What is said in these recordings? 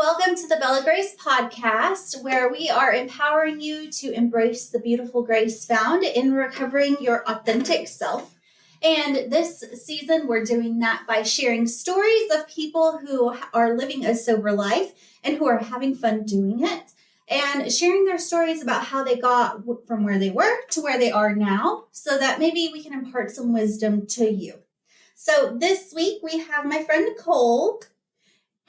Welcome to the Bella Grace podcast, where we are empowering you to embrace the beautiful grace found in recovering your authentic self. And this season, we're doing that by sharing stories of people who are living a sober life and who are having fun doing it, and sharing their stories about how they got from where they were to where they are now, so that maybe we can impart some wisdom to you. So this week, we have my friend Nicole.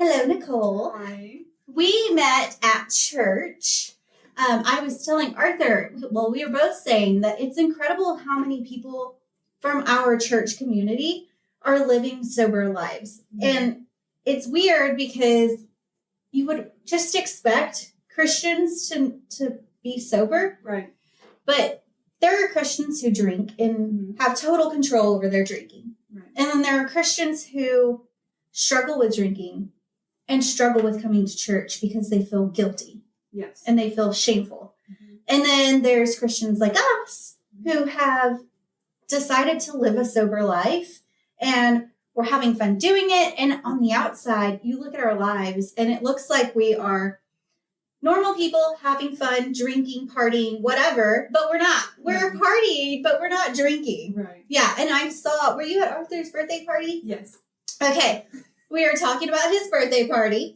Hello, Nicole. Hi. We met at church. I was telling Arthur, well, we were both saying that it's incredible how many people from our church community are living sober lives. Mm-hmm. And it's weird because you would just expect Christians to be sober. Right. But there are Christians who drink and have total control over their drinking. Right. And then there are Christians who struggle with drinking and struggle with coming to church because they feel guilty. Yes. And they feel shameful. Mm-hmm. And then there's Christians like us who have decided to live a sober life, and we're having fun doing it. And on the outside, you look at our lives and it looks like we are normal people having fun, drinking, partying, whatever, but we're not. We're partying, but we're not drinking. Right. Yeah. And I saw, were you at Arthur's birthday party? Yes. Okay. We were talking about his birthday party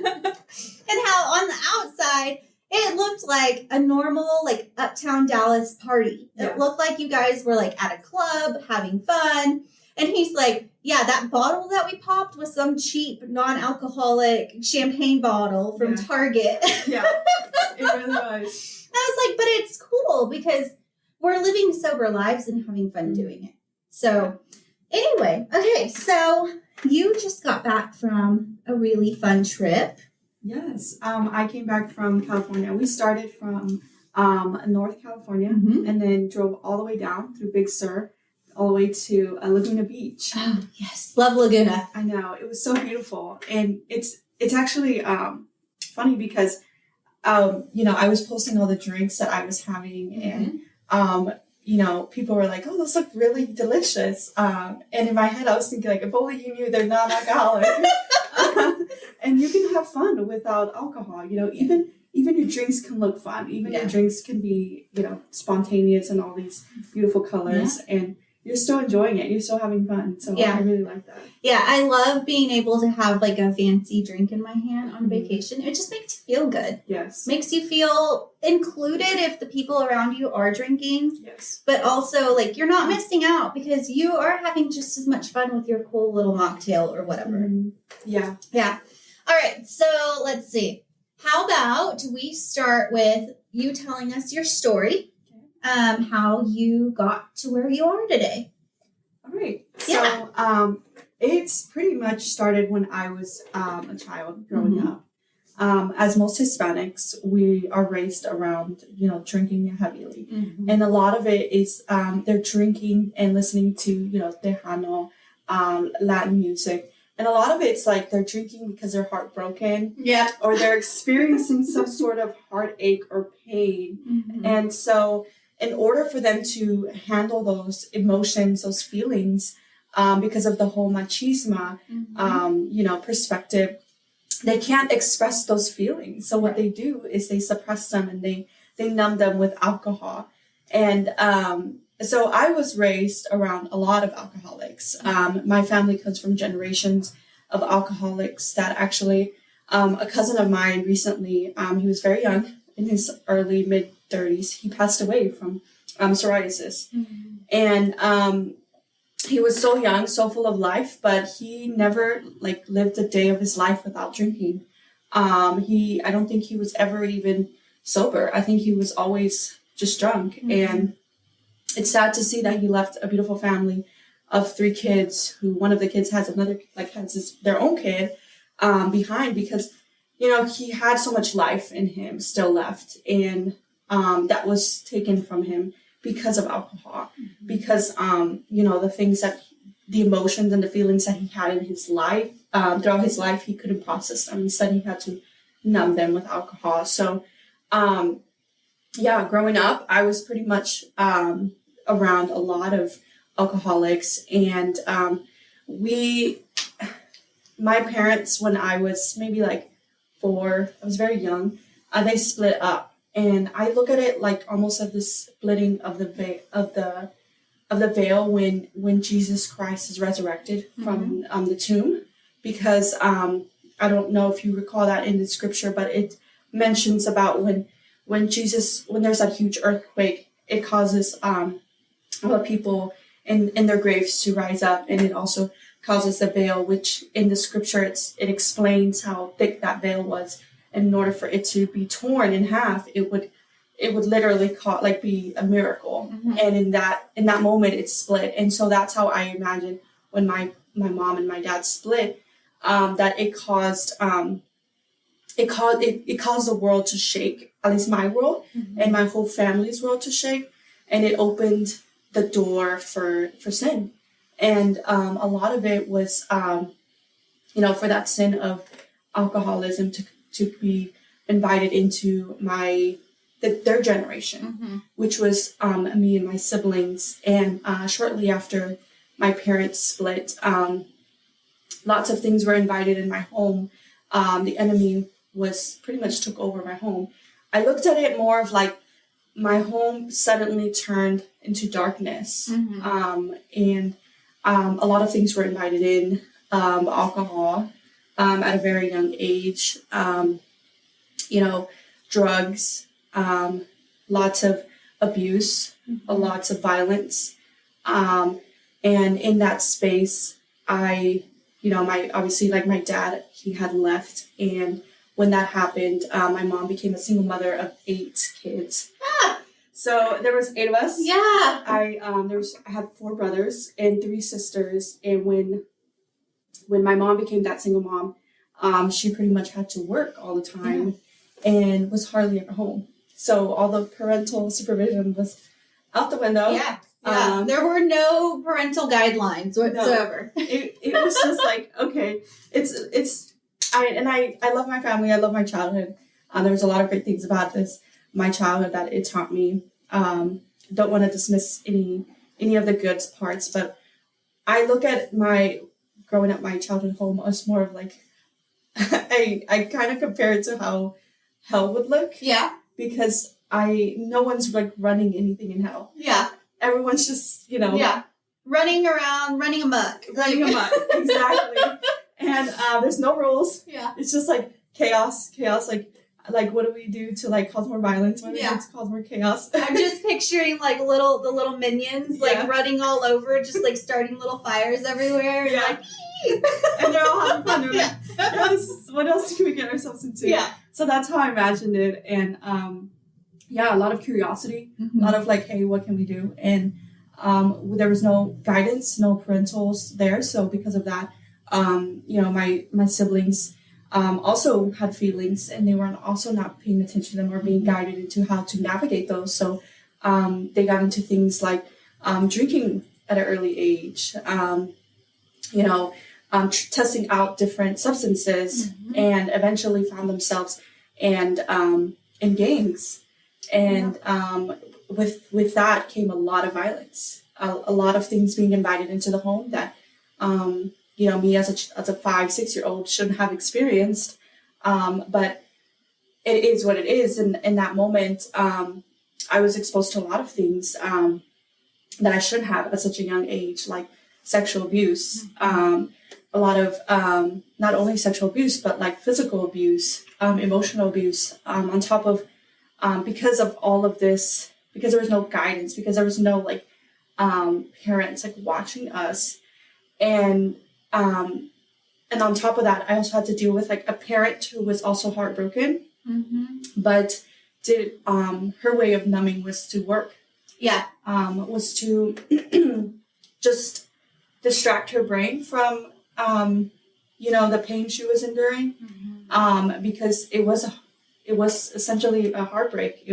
and how on the outside, it looked like a normal, like, uptown Dallas party. Yeah. It looked like you guys were, like, at a club having fun. And he's like, yeah, that bottle that we popped was some cheap, non-alcoholic champagne bottle from Target. Yeah, it really was. And I was like, but it's cool because we're living sober lives and having fun doing it. So anyway, okay, so you just got back from a really fun trip. Yes, I came back from California. We started from North California and then drove all the way down through Big Sur, all the way to Laguna Beach. Oh, yes, love Laguna. I know, it was so beautiful. And it's actually funny because, I was posting all the drinks that I was having and, people were like, oh, those look really delicious. And in my head, I was thinking, like, if only you knew they're non-alcoholic. And you can have fun without alcohol. Even your drinks can look fun. Even your drinks can be, spontaneous and all these beautiful colors. Yeah. And you're still enjoying it. You're still having fun. So I really like that. Yeah, I love being able to have, like, a fancy drink in my hand on vacation. It just makes you feel good. Yes. Makes you feel included if the people around you are drinking. Yes. But also, like, you're not missing out because you are having just as much fun with your cool little mocktail or whatever. Mm-hmm. Yeah. Yeah. All right, so let's see. How about we start with you telling us your story, how you got to where you are today. All right. Yeah. So it's pretty much started when I was a child growing up. As most Hispanics, we are raised around, drinking heavily. Mm-hmm. And a lot of it is they're drinking and listening to, Tejano, Latin music. And a lot of it's like they're drinking because they're heartbroken. Yeah. Or they're experiencing some sort of heartache or pain. Mm-hmm. And so in order for them to handle those emotions, those feelings, because of the whole machismo, perspective, they can't express those feelings. So what they do is they suppress them and they numb them with alcohol. And so I was raised around a lot of alcoholics. My family comes from generations of alcoholics that actually, a cousin of mine recently, he was very young, in his early mid-30s, he passed away from psoriasis. Mm-hmm. And he was so young, so full of life, but he never lived a day of his life without drinking. I don't think he was ever even sober. I think he was always just drunk. Mm-hmm. And it's sad to see that he left a beautiful family of 3 kids, who one of the kids has their own kid behind, because, he had so much life in him still left. And that was taken from him because of alcohol, because, the emotions and the feelings that he had in his life, throughout his life, he couldn't process them. Instead, he had to numb them with alcohol. So, growing up, I was pretty much around a lot of alcoholics, and we my parents, when I was maybe like 4, I was very young, they split up. And I look at it like almost at the splitting of the veil when Jesus Christ is resurrected from the tomb, because I don't know if you recall that in the scripture, but it mentions about when there's that huge earthquake, it causes a lot of people in their graves to rise up, and it also causes the veil, which in the scripture it explains how thick that veil was. And in order for it to be torn in half, it would literally be a miracle. And in that moment it split. And so that's how I imagine when my mom and my dad split, that it caused the world to shake, at least my world and my whole family's world to shake, and it opened the door for sin. And a lot of it was for that sin of alcoholism to be invited into their generation, which was me and my siblings. And shortly after my parents split, lots of things were invited in my home. The enemy was pretty much took over my home. I looked at it more of like my home suddenly turned into darkness. And a lot of things were invited in, alcohol at a very young age, drugs, lots of abuse, lots of violence. And in that space, obviously my dad, he had left. And when that happened, my mom became a single mother of 8 kids. So there was 8 of us. Yeah. I had 4 brothers and 3 sisters. And when my mom became that single mom, she pretty much had to work all the time and was hardly ever home. So all the parental supervision was out the window. Yeah. There were no parental guidelines whatsoever. No. It was just like, okay, I love my family. I love my childhood. There was a lot of great things about my childhood that it taught me. Don't want to dismiss any of the good parts, but I look at growing up my childhood home as more of like, I kind of compare it to how hell would look. Yeah. Because no one's like running anything in hell. Yeah. Everyone's just, running around, running amok. Exactly. And there's no rules. Yeah. It's just like chaos, like what do we do to like cause more violence? What do we do to cause more chaos? I'm just picturing like the little minions like running all over, just like starting little fires everywhere. Yeah. And like, and they're all having fun. They're like, what else can we get ourselves into? Yeah. So that's how I imagined it. And a lot of curiosity, a lot of like, hey, what can we do? And there was no guidance, no parentals there. So because of that, my siblings also had feelings, and they were also not paying attention to them or being guided into how to navigate those. So they got into things like drinking at an early age, testing out different substances, and eventually found themselves in gangs. And with that came a lot of violence, a lot of things being invited into the home that me as a 5-6-year-old shouldn't have experienced. But it is what it is. And in that moment, I was exposed to a lot of things that I shouldn't have at such a young age, like sexual abuse, a lot of not only sexual abuse, but like physical abuse, emotional abuse, on top of because of all of this, because there was no guidance, because there was no like parents like watching us. And on top of that, I also had to deal with like a parent who was also heartbroken, but did her way of numbing was to work. Yeah. Was to just distract her brain from the pain she was enduring, because it was essentially a heartbreak,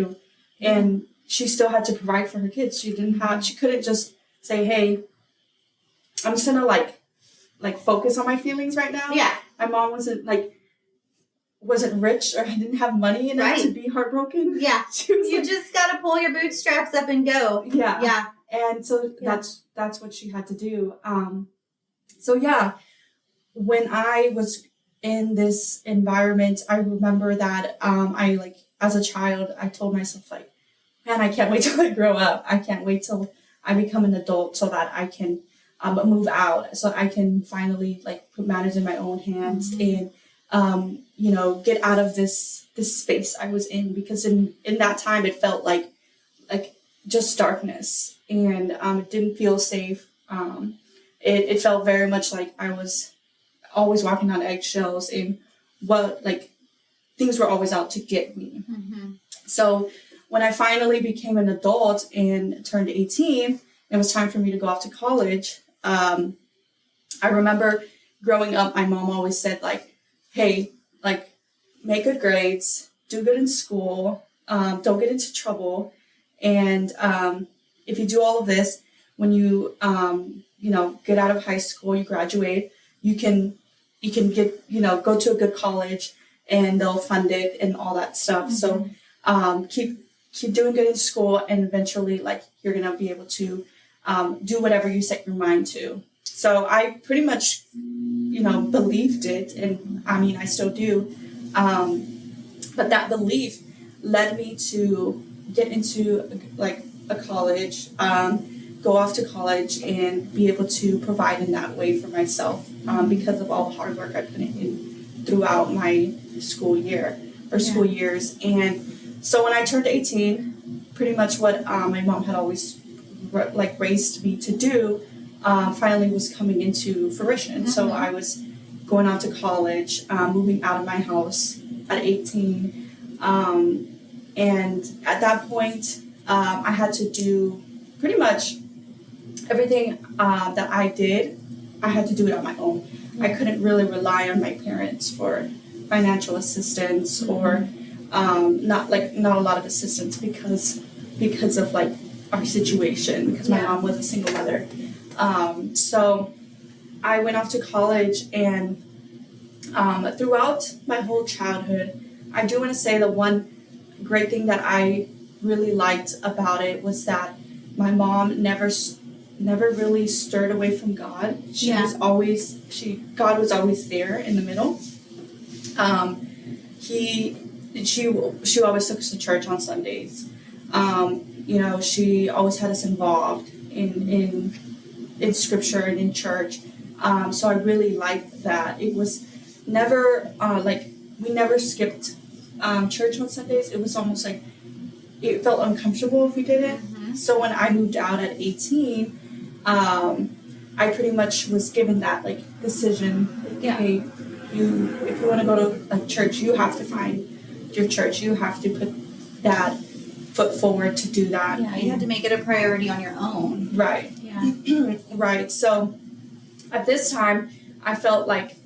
and she still had to provide for her kids. She couldn't just say, hey, I'm just gonna like focus on my feelings right now. Yeah. My mom wasn't rich or didn't have money enough to be heartbroken. Yeah. You just gotta pull your bootstraps up and go. Yeah. Yeah. And so that's what she had to do. when I was in this environment, I remember that I like as a child, I told myself like, man, I can't wait till I grow up. I can't wait till I become an adult so that I can move out, so I can finally like put matters in my own hands and get out of this space I was in, because in that time it felt like just darkness, and it didn't feel safe. It felt very much like I was always walking on eggshells, and things were always out to get me. So when I finally became an adult and turned 18, it was time for me to go off to college. I remember growing up, my mom always said like, hey, like, make good grades, do good in school, don't get into trouble. And if you do all of this, when you, get out of high school, you graduate, you can get, go to a good college and they'll fund it and all that stuff. So keep doing good in school, and eventually like you're going to be able to do whatever you set your mind to. So I pretty much, believed it, and I mean, I still do. But that belief led me to get into like a college, go off to college and be able to provide in that way for myself, because of all the hard work I put in throughout my school year or school years. And so when I turned 18, pretty much what my mom had always raised me to do finally was coming into fruition. So I was going off to college, moving out of my house at 18. And at that point, I had to do pretty much everything that I did. I had to do it on my own. I couldn't really rely on my parents for financial assistance or not a lot of assistance because of like our situation, because my mom was a single mother. So I went off to college, and throughout my whole childhood, I do want to say the one great thing that I really liked about it was that my mom never really stirred away from God. God was always there in the middle. She always took us to church on Sundays. She always had us involved in scripture and in church. So I really liked that. It was never we never skipped church on Sundays. It was almost like it felt uncomfortable if we did it. So when I moved out at 18, I pretty much was given that decision. Hey, if you want to go to church, you have to find your church. You have to put that foot forward to do that. Yeah, you have to make it a priority on your own. Right. Yeah. Right. So at this time, I felt like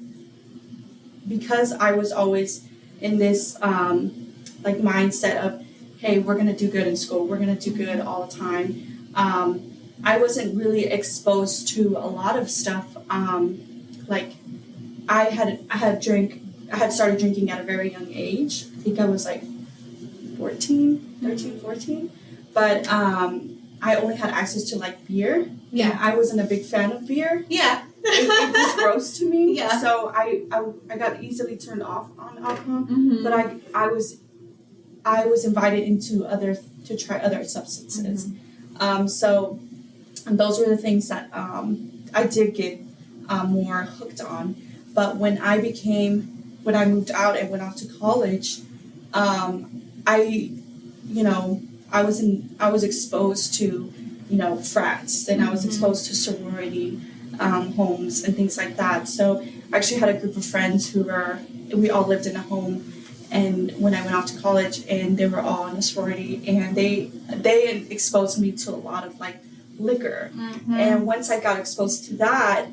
because I was always in this mindset of, hey, we're going to do good in school. We're going to do good all the time. I wasn't really exposed to a lot of stuff. I had started drinking at a very young age. I think I was 13, 14. But I only had access to beer. Yeah. And I wasn't a big fan of beer. Yeah. It was gross to me. Yeah. So I got easily turned off on alcohol. Mm-hmm. But I was invited to try other substances. Mm-hmm. So those were the things that I did get more hooked on. But when I moved out and went off to college, I was exposed to, frats, and I was exposed to sorority homes and things like that. So I actually had a group of friends we all lived in a home, and when I went off to college, and they were all in a sorority, and they exposed me to a lot of liquor. Mm-hmm. And once I got exposed to that,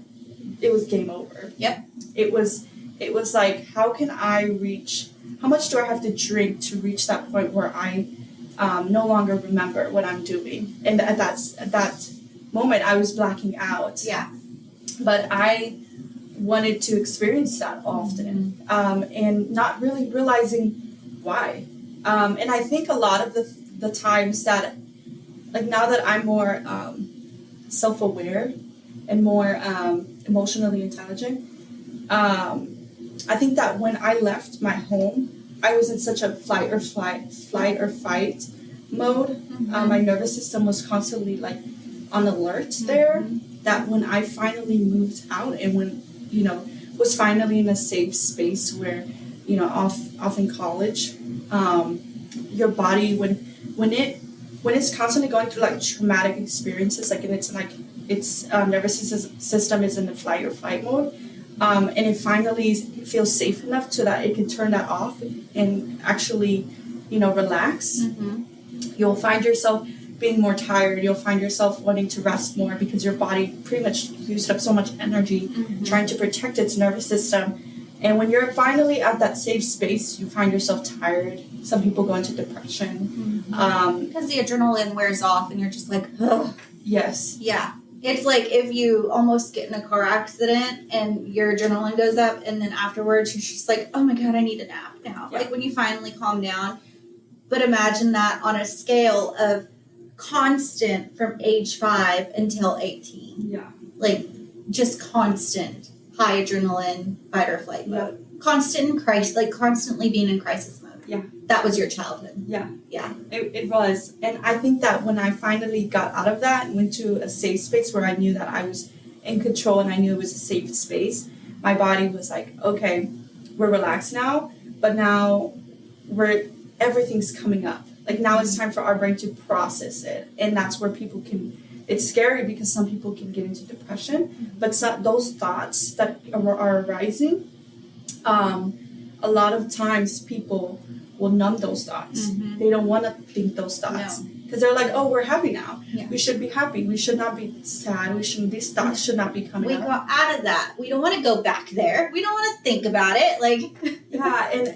it was game over. Yep. It was how much do I have to drink to reach that point where I no longer remember what I'm doing? And at that moment, I was blacking out. Yeah. But I wanted to experience that often, and not really realizing why. And I think a lot of the times that, now that I'm more self-aware and more emotionally intelligent, I think that when I left my home, I was in such a flight or fight mode. My nervous system was constantly like on alert there. That when I finally moved out and when, was finally in a safe space where, off in college, your body when it's constantly going through like traumatic experiences, like, and it's like its nervous system is in the flight or fight mode. And it finally feels safe enough so that it can turn that off and actually, relax. You'll find yourself being more tired. You'll find yourself wanting to rest more because your body pretty much used up so much energy trying to protect its nervous system. And when you're finally at that safe space, you find yourself tired. Some people go into depression. Because the adrenaline wears off and you're just like, ugh. Yes. Yeah. It's like if you almost get in a car accident and your adrenaline goes up and then afterwards you're just like, oh my God, I need a nap now. Yeah. Like when you finally calm down. But imagine that on a scale of constant from age 5 until 18. Yeah. Like just constant high adrenaline fight or flight mode. Constant in crisis, like constantly being in crisis mode. Yeah. That was your childhood. Yeah. Yeah. It was. And I think that when I finally got out of that and went to a safe space where I knew that I was in control and I knew it was a safe space, my body was like, okay, we're relaxed now, but now everything's coming up. Like now it's time for our brain to process it. And that's where it's scary because some people can get into depression, but those thoughts that are arising, a lot of times people will numb those thoughts. They don't want to think those thoughts because they're like, oh, we're happy now. Yeah. We should be happy. We should not be sad. These thoughts should not be coming up. We got out of that. We don't want to go back there. We don't want to think about it. Like yeah, and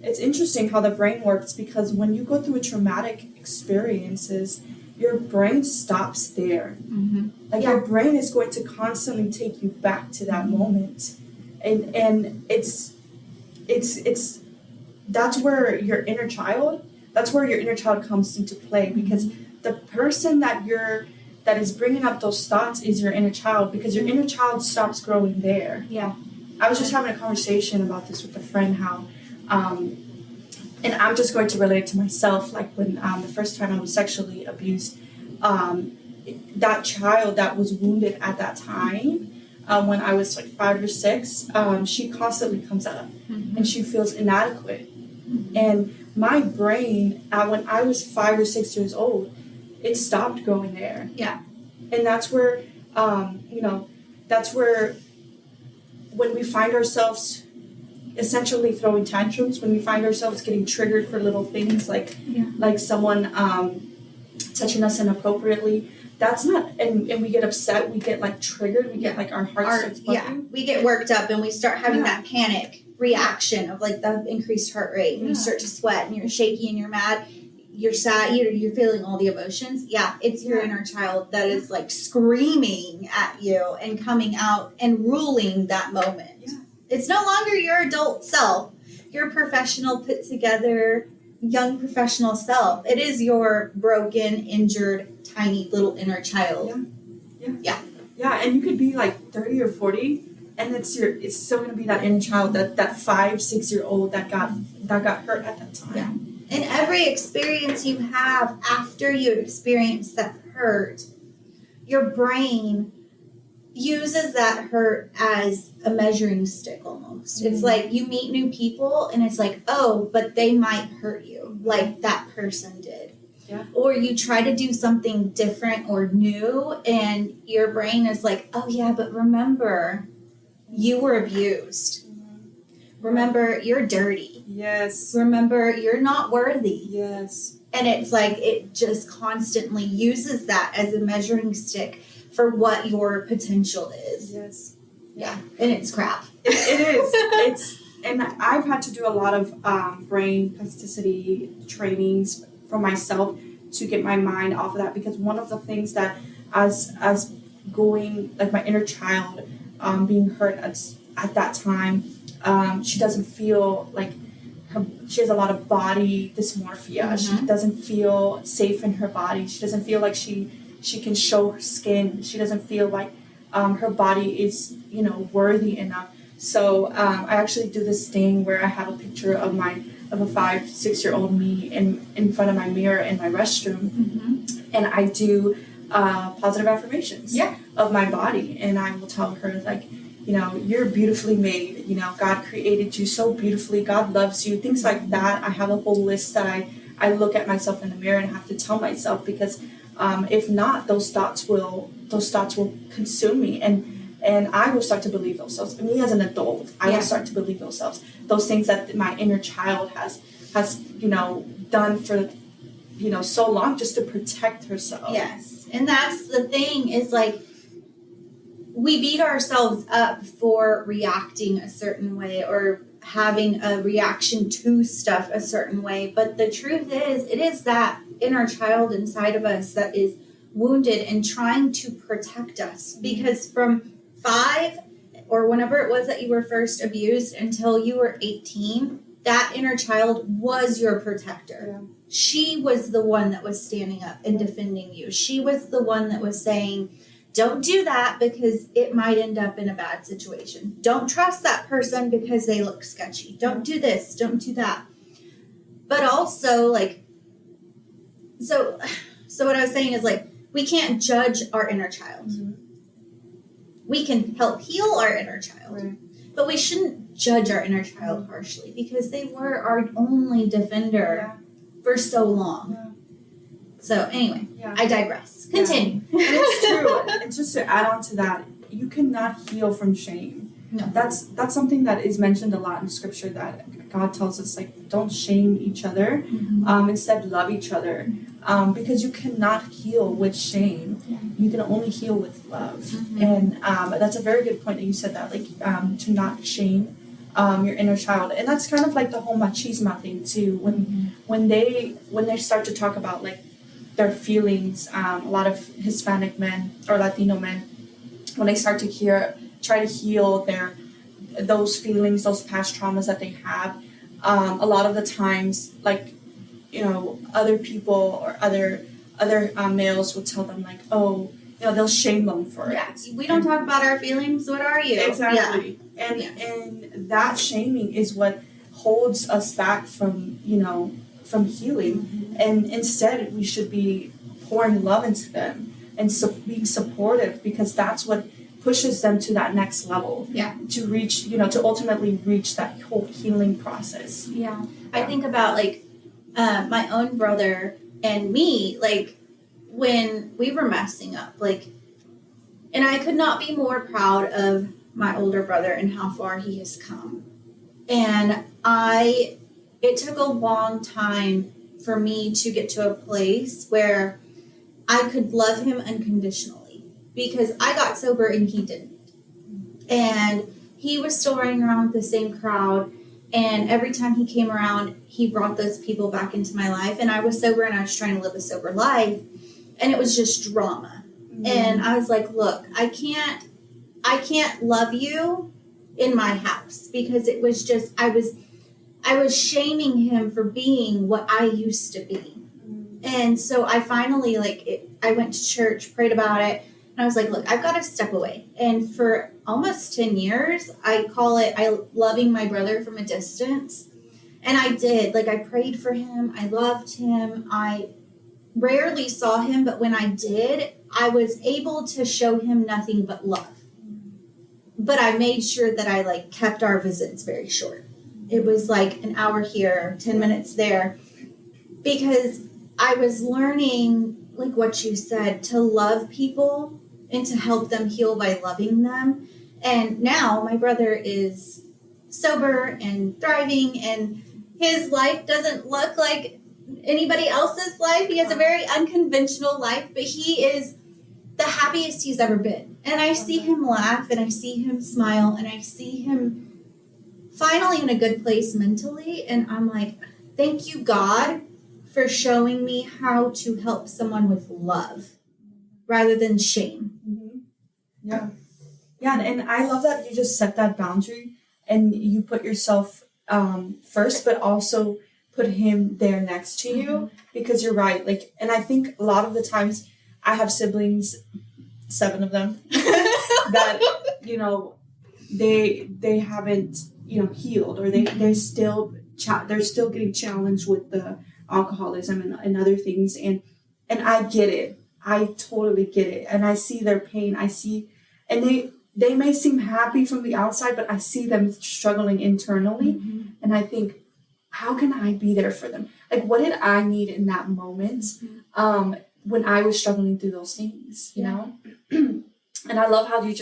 it's interesting how the brain works because when you go through traumatic experiences, your brain stops there. Like your brain is going to constantly take you back to that moment, and it's that's where your inner child comes into play because the person that is bringing up those thoughts is your inner child because your inner child stops growing there. Yeah. I was just having a conversation about this with a friend how and I'm just going to relate to myself, like when the first time I was sexually abused, that child that was wounded at that time, when I was like 5 or 6, she constantly comes up and she feels inadequate. And my brain, when I was 5 or 6 years old, it stopped growing there. Yeah. And that's where, that's where when we find ourselves essentially throwing tantrums, when we find ourselves getting triggered for little things like someone touching us inappropriately, that's not, and we get upset, we get like triggered, we get like our heart starts pumping. We get worked up and we start having that panic reaction of like the increased heart rate and you start to sweat and you're shaky and you're mad, you're sad, you're feeling all the emotions. Yeah, it's your inner child that is like screaming at you and coming out and ruling that moment. Yeah. It's no longer your adult self, your professional, put together, young professional self. It is your broken, injured, tiny little inner child. Yeah. And you could be like 30 or 40, and it's still going to be that inner child, that 5-6-year-old that got hurt at that time. Yeah. And every experience you have after you experience that hurt, your brain uses that hurt as a measuring stick almost. It's like you meet new people and it's like, oh, but they might hurt you like that person did. Yeah. Or you try to do something different or new and your brain is like, oh yeah, but remember, you were abused. Remember, you're dirty. Yes. Remember, you're not worthy. Yes. And it's like it just constantly uses that as a measuring stick for what your potential is. Yes. Yeah. And it's crap. It is. And I've had to do a lot of brain plasticity trainings for myself to get my mind off of that, because one of the things that as going, like my inner child being hurt at that time, she doesn't feel like she has a lot of body dysmorphia. She doesn't feel safe in her body. She doesn't feel like she can show her skin. She doesn't feel like her body is, worthy enough. So I actually do this thing where I have a picture of a 5-6-year-old me in front of my mirror in my restroom, and I do positive affirmations of my body, and I will tell her like, you're beautifully made. God created you so beautifully. God loves you. Things like that. I have a whole list that I look at myself in the mirror and have to tell myself, because if not, those thoughts will consume me, and I will start to believe those thoughts. Me as an adult, I will start to believe those things that my inner child has done for so long, just to protect herself. Yes, and that's the thing, is like, we beat ourselves up for reacting a certain way or having a reaction to stuff a certain way. But the truth is, it is that inner child inside of us that is wounded and trying to protect us. Because from 5 or whenever it was that you were first abused until you were 18, that inner child was your protector. Yeah. She was the one that was standing up and defending you. She was the one that was saying, don't do that because it might end up in a bad situation. Don't trust that person because they look sketchy. Don't do this. Don't do that. But also, like, so what I was saying is, like, we can't judge our inner child. We can help heal our inner child, but we shouldn't judge our inner child harshly, because they were our only defender for so long. Yeah. So anyway, I digress. Continue. Yeah. And it's true. And just to add on to that, you cannot heal from shame. No. That's something that is mentioned a lot in scripture, that God tells us, like, don't shame each other. Instead love each other. Because you cannot heal with shame. Yeah. You can only heal with love. And that's a very good point that you said that, like, to not shame your inner child. And that's kind of like the whole machismo thing too. When they start to talk about, like, their feelings, a lot of Hispanic men or Latino men, when they start to try to heal those feelings, those past traumas that they have, a lot of the times, like, other people or other males will tell them, like, oh, they'll shame them for it. We don't talk about our feelings. What are you? Exactly. Yeah. And that shaming is what holds us back from healing. And instead, we should be pouring love into them and being supportive, because that's what pushes them to that next level. Yeah. To reach, to ultimately reach that whole healing process. Yeah. I think about, like, my own brother and me, like, when we were messing up, like, and I could not be more proud of my older brother and how far he has come. And it took a long time for me to get to a place where I could love him unconditionally, because I got sober and he didn't. And he was still running around with the same crowd. And every time he came around, he brought those people back into my life. And I was sober and I was trying to live a sober life. And it was just drama. And I was like, look, I can't love you in my house, because it was just, I was shaming him for being what I used to be. And so I finally, I went to church, prayed about it, and I was like, look, I've got to step away. And for almost 10 years, I loving my brother from a distance. And I did. Like, I prayed for him. I loved him. I rarely saw him, but when I did, I was able to show him nothing but love. But I made sure that I, kept our visits very short. It was like an hour here, 10 minutes there, because I was learning, like what you said, to love people and to help them heal by loving them. And now my brother is sober and thriving, and his life doesn't look like anybody else's life. He has a very unconventional life, but he is the happiest he's ever been. And I see him laugh, and I see him smile, and I see him finally in a good place mentally. And I'm like, thank you, God, for showing me how to help someone with love rather than shame. Yeah. Yeah, and I love that you just set that boundary and you put yourself first, but also put him there next to you, because you're right. And I think a lot of the times I have siblings, 7 of them, that, you know, they haven't, you know, healed, or they're still getting challenged with the alcoholism and other things. And I get it. I totally get it. And I see their pain. And they may seem happy from the outside, but I see them struggling internally. Mm-hmm. And I think, how can I be there for them? Like, what did I need in that moment when I was struggling through those things, you know? And I love how you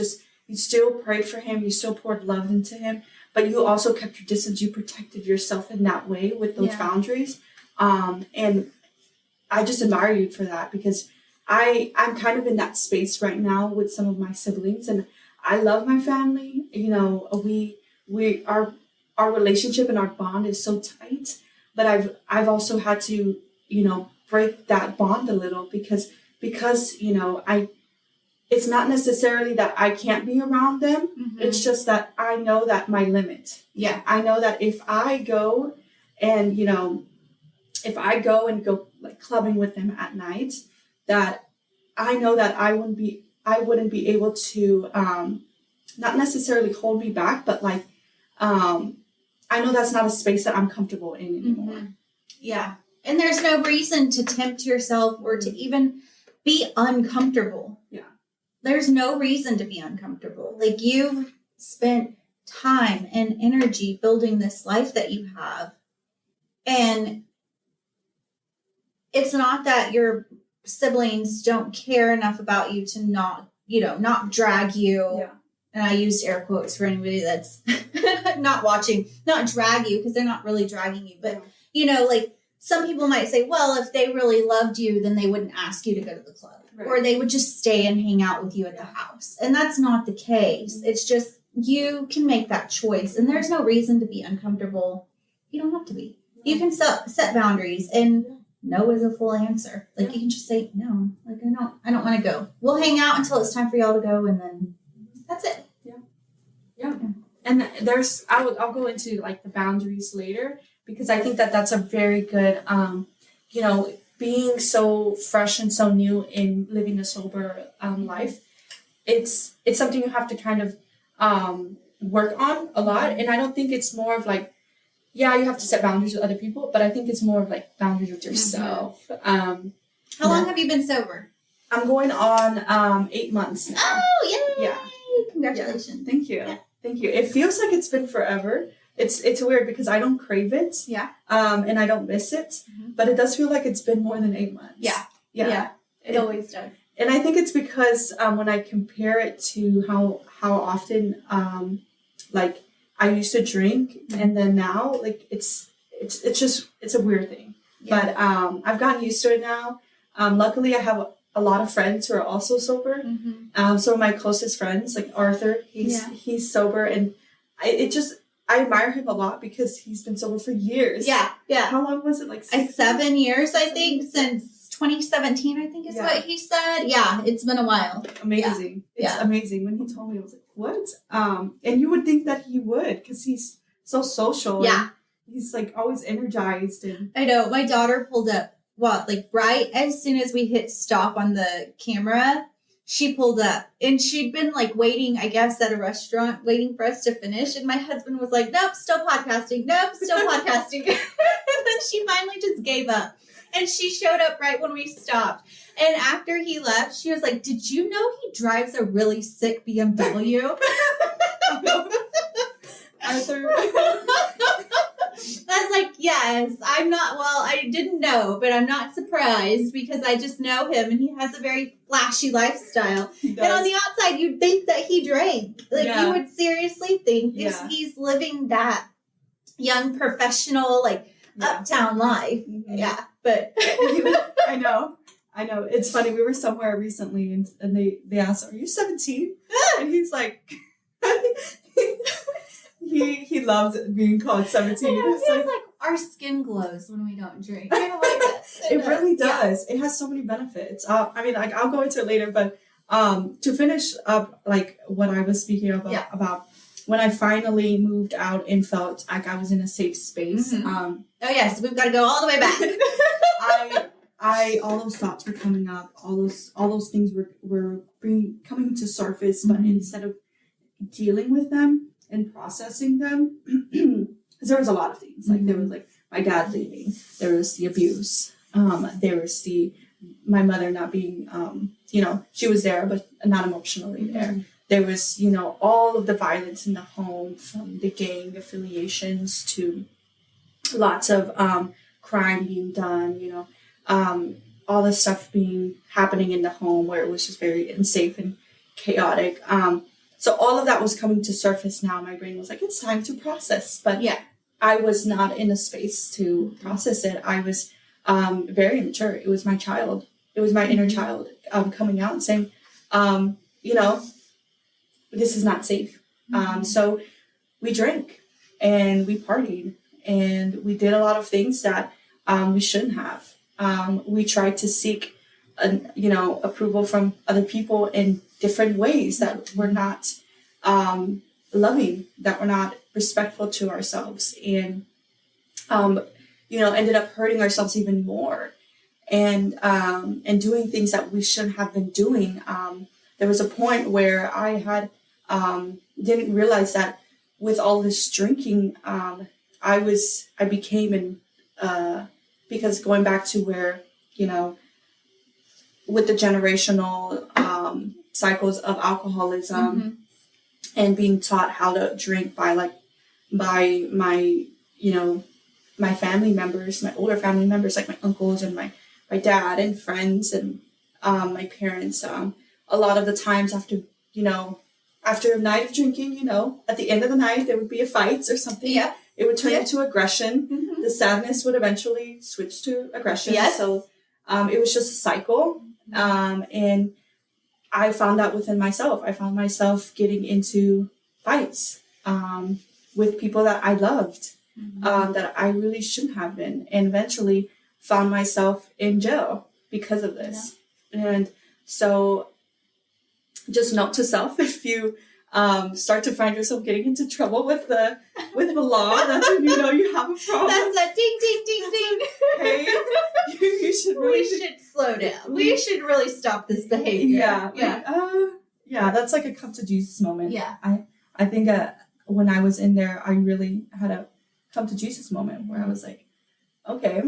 still prayed for him. You still poured love into him, but you also kept your distance. You protected yourself in that way with those boundaries. And I just admire you for that, because I'm kind of in that space right now with some of my siblings, and I love my family. You know, our relationship and our bond is so tight, but I've also had to, you know, break that bond a little because, you know, it's not necessarily that I can't be around them. Mm-hmm. It's just that I know that my limit. Yeah. I know that if I go and, you know, go like clubbing with them at night, that I know that I wouldn't be able to, not necessarily hold me back, but like, I know that's not a space that I'm comfortable in anymore. Mm-hmm. Yeah. And there's no reason to tempt yourself or to even be uncomfortable. Yeah. There's no reason to be uncomfortable. Like, you've spent time and energy building this life that you have. And it's not that your siblings don't care enough about you to not drag you. Yeah. And I used air quotes for anybody that's not watching, not drag you, because they're not really dragging you. But, you know, like, some people might say, well, if they really loved you, then they wouldn't ask you to go to the club. Right. Or they would just stay and hang out with you at the house. And that's not the case. Mm-hmm. It's just, you can make that choice. And there's no reason to be uncomfortable. You don't have to be. You can set boundaries, and no is a full answer. Like, you can just say, no, like, I don't want to go. We'll hang out until it's time for y'all to go, and then that's it. Yeah. And I'll go into like the boundaries later, because I think that that's a very good, you know, being so fresh and so new in living a sober life. It's something you have to kind of work on a lot. And I don't think it's more of like, yeah, you have to set boundaries with other people, but I think it's more of like boundaries with yourself. Mm-hmm. How long have you been sober? I'm going on 8 months now. Oh, yay! Yeah. Congratulations. Yeah. Thank you. Yeah. Thank you. It feels like it's been forever. It's weird because I don't crave it. Yeah. And I don't miss it. Mm-hmm. But it does feel like it's been more than 8 months. Yeah. Yeah. It always does. And I think it's because when I compare it to how often like I used to drink, and then now, like, it's a weird thing. Yeah. But I've gotten used to it now. Luckily I have a lot of friends who are also sober. Mm-hmm. Some of my closest friends, like Arthur, he's sober, and I admire him a lot because he's been sober for years. Yeah, yeah. How long was it? Like 7 years, I think, since 2017, I think is what he said. Yeah, it's been a while. Amazing. Yeah. It's amazing. When he told me, I was like, what? And you would think that he would, because he's so social. Yeah. And he's like always energized. And I know. My daughter pulled up, right as soon as we hit stop on the camera, she pulled up, and she'd been like waiting, I guess, at a restaurant, waiting for us to finish. And my husband was like, nope, still podcasting. Nope, still podcasting. And then she finally just gave up, and she showed up right when we stopped. And after he left, she was like, did you know he drives a really sick BMW? Arthur. I was like, yes, I didn't know, but I'm not surprised, because I just know him, and he has a very flashy lifestyle. And on the outside, you'd think that he drank. Like, you would seriously think he's living that young professional, like, uptown life. Mm-hmm. Yeah, but I know. It's funny. We were somewhere recently, and they asked, are you 17? And he's like... He loves being called 17. It's like our skin glows when we don't drink. I don't like that. It really does. Yeah. It has so many benefits. I mean, like, I'll go into it later, but to finish up, like, what I was speaking about when I finally moved out and felt like I was in a safe space. Mm-hmm. Oh yes, we've got to go all the way back. all those thoughts were coming up, all those things were coming to surface, but instead of dealing with them and processing them, because there was a lot of things. Like there was like my dad leaving, there was the abuse, there was my mother not being, she was there but not emotionally there. There was, all of the violence in the home, from the gang affiliations to lots of crime being done, all this stuff happening in the home where it was just very unsafe and chaotic. So all of that was coming to surface now. My brain was like, it's time to process. But I was not in a space to process it. I was very immature. It was my child. It was my inner child coming out and saying, this is not safe. So we drank and we partied and we did a lot of things that we shouldn't have. We tried to seek, approval from other people in different ways that were not loving, that were not respectful to ourselves, and ended up hurting ourselves even more, and doing things that we shouldn't have been doing. There was a point where I had didn't realize that with all this drinking, I became because going back to where, with the generational cycles of alcoholism and being taught how to drink by my family members, my older family members, like my uncles and my dad and friends and my parents. A lot of the times after a night of drinking, at the end of the night, there would be a fight or something. Yeah. It would turn into aggression. The sadness would eventually switch to aggression. Yes. So it was just a cycle. And I found that within myself. I found myself getting into fights with people that I loved, that I really shouldn't have been, and eventually found myself in jail because of this. Yeah. And so just note to self, if you start to find yourself getting into trouble with the law, that's when you have a problem. That's a ding, ding, ding, ding. Hey, you should really... We should slow down. We should really stop this behavior. Yeah. That's like a come to Jesus moment. Yeah. I think when I was in there, I really had a come to Jesus moment where I was like, okay,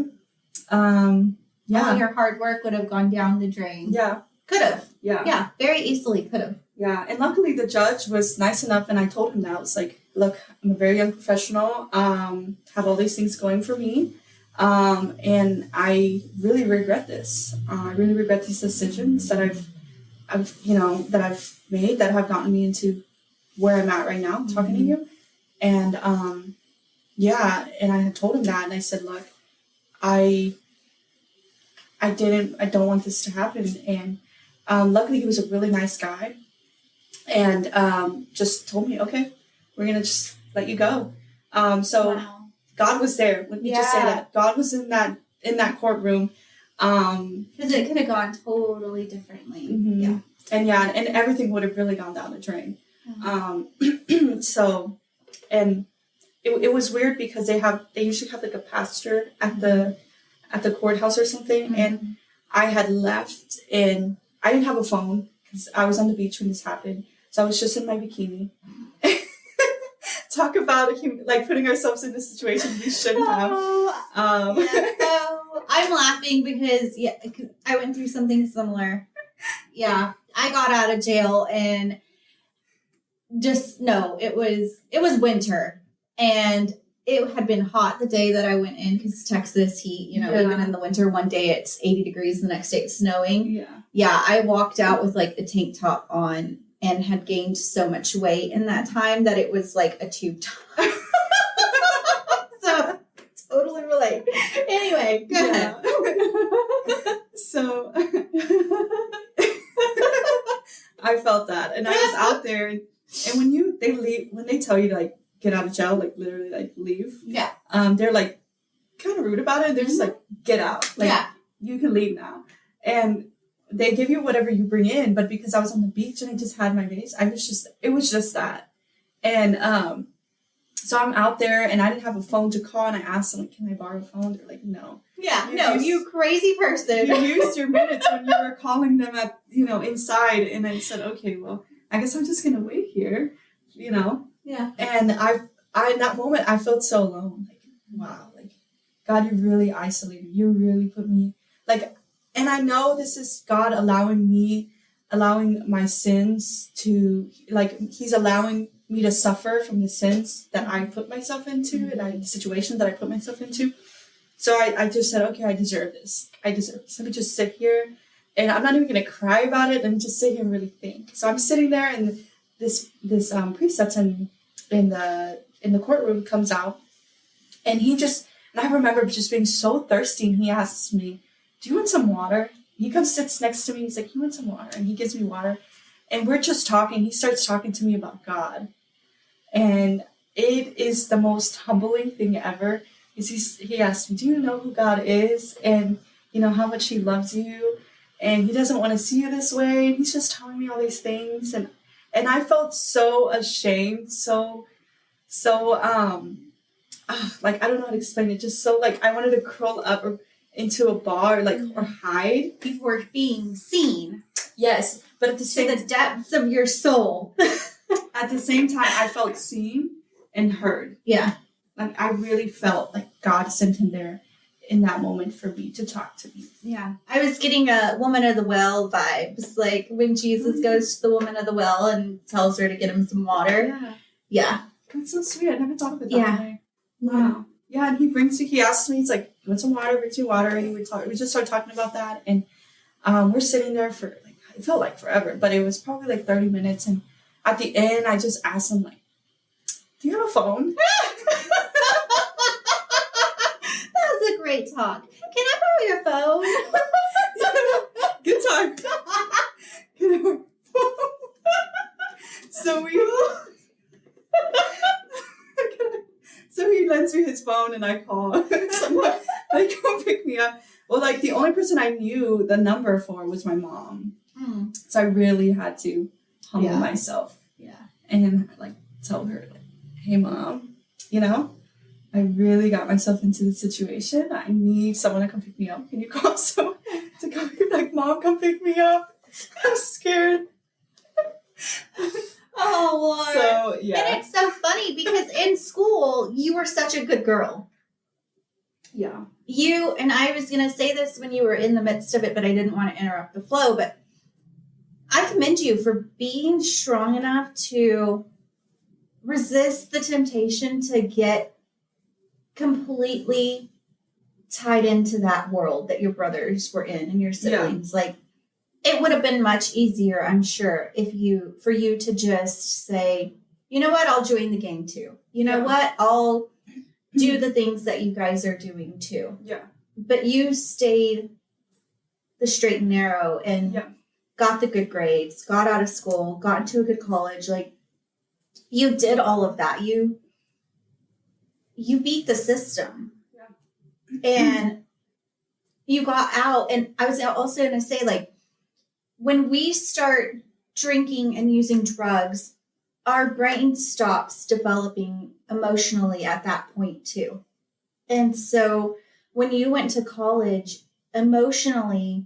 all your hard work would have gone down the drain. Yeah. Could have. Yeah. Yeah, very easily could have. Yeah, and luckily the judge was nice enough, and I told him that. I was like, look, I'm a very young professional, have all these things going for me, and I really regret this. I really regret these decisions that I've made that have gotten me into where I'm at right now, talking to you. And, and I had told him that, and I said, look, I don't want this to happen. And luckily he was a really nice guy, and just told me, okay, we're going to just let you go. So wow. God was there. Let me just say that. God was in that courtroom. Because it could have gone totally differently. Yeah. And everything would have really gone down the drain. So, and it was weird because they usually have like a pastor at the courthouse or something. And I had left, and I didn't have a phone because I was on the beach when this happened. So I was just in my bikini. Talk about putting ourselves in a situation we shouldn't have. I'm laughing because I went through something similar. Yeah, I got out of jail, and it was winter, and it had been hot the day that I went in because Texas heat, even in the winter, one day it's 80 degrees, the next day it's snowing. Yeah, I walked out with like a tank top on and had gained so much weight in that time that it was like a tube top. So totally relate. Anyway, go ahead. So I felt that, and I was out there, and when they tell you to like get out of jail, like literally like leave. Yeah. They're like kind of rude about it. They're just like, get out. Like you can leave now. And they give you whatever you bring in, but because I was on the beach and I just had my vase, it was just that. And so So I'm out there and I didn't have a phone to call, and I asked them, like, can I borrow a phone? They're like, no. Yeah, you crazy person. You used your minutes when you were calling them at, inside. And I said, okay, well, I guess I'm just going to wait here, Yeah. And in that moment, I felt so alone. Like, wow, like, God, you really isolated. You really put me, like, and I know this is God allowing my sins to, like, he's allowing me to suffer from the sins that I put myself into and the situations that I put myself into. So I just said, okay, I deserve this. Let me just sit here, and I'm not even going to cry about it. Let me just sit here and really think. So I'm sitting there, and this precept in the courtroom comes out, and I remember just being so thirsty, and he asks me, do you want some water? He comes, sits next to me. He's like, you want some water? And he gives me water. And we're just talking. He starts talking to me about God. And it is the most humbling thing ever. He asked me, do you know who God is? And, how much he loves you. And he doesn't want to see you this way. And he's just telling me all these things. And I felt so ashamed. Like, I don't know how to explain it. Just so, like, I wanted to curl up into a ball or hide. You were being seen. Yes, but at the depths of your soul. At the same time, I felt seen and heard. Yeah. Like, I really felt like God sent him there in that moment for me to talk to me. Yeah. I was getting a woman of the well vibes, like when Jesus goes to the woman of the well and tells her to get him some water. Yeah. Yeah. That's so sweet. I never thought of it that way. Wow. Yeah, and he asked me, he's like, you want some water? Brings me water. And we just started talking about that. And we're sitting there for, like, it felt like forever, but it was probably like 30 minutes. And at the end, I just asked him, like, do you have a phone? That was a great talk. Can I borrow your phone? Good time. Can I borrow your phone? So he lends me his phone and I call. Someone, they come pick me up. Well, like, the only person I knew the number for was my mom. So I really had to humble myself. Yeah. And, like, tell her, like, hey, Mom, I really got myself into the situation. I need someone to come pick me up. Can you call someone to come? Like, Mom, come pick me up. I'm scared. Oh, Lord. So, yeah. And it's so funny because in school, you were such a good girl. Yeah. And I was going to say this when you were in the midst of it, but I didn't want to interrupt the flow. But I commend you for being strong enough to resist the temptation to get completely tied into that world that your brothers were in and your siblings. Like, it would have been much easier, I'm sure, for you to just say, you know what, I'll join the gang too. You know what, I'll do the things that you guys are doing too. Yeah. But you stayed the straight and narrow and got the good grades, got out of school, got into a good college. Like, you did all of that. You beat the system. Yeah. And you got out. And I was also going to say, like, when we start drinking and using drugs, our brain stops developing emotionally at that point too. And so when you went to college, emotionally,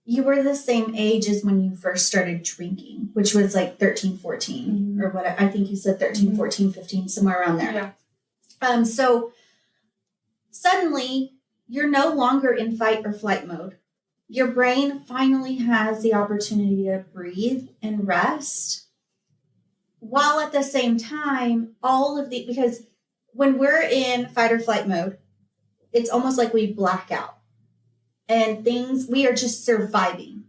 you were the same age as when you first started drinking, which was like 13, 14 or whatever. I think you said 13, 14, 15, somewhere around there. Yeah. So suddenly you're no longer in fight or flight mode. Your brain finally has the opportunity to breathe and rest, while at the same time, because when we're in fight or flight mode, it's almost like we black out and we are just surviving.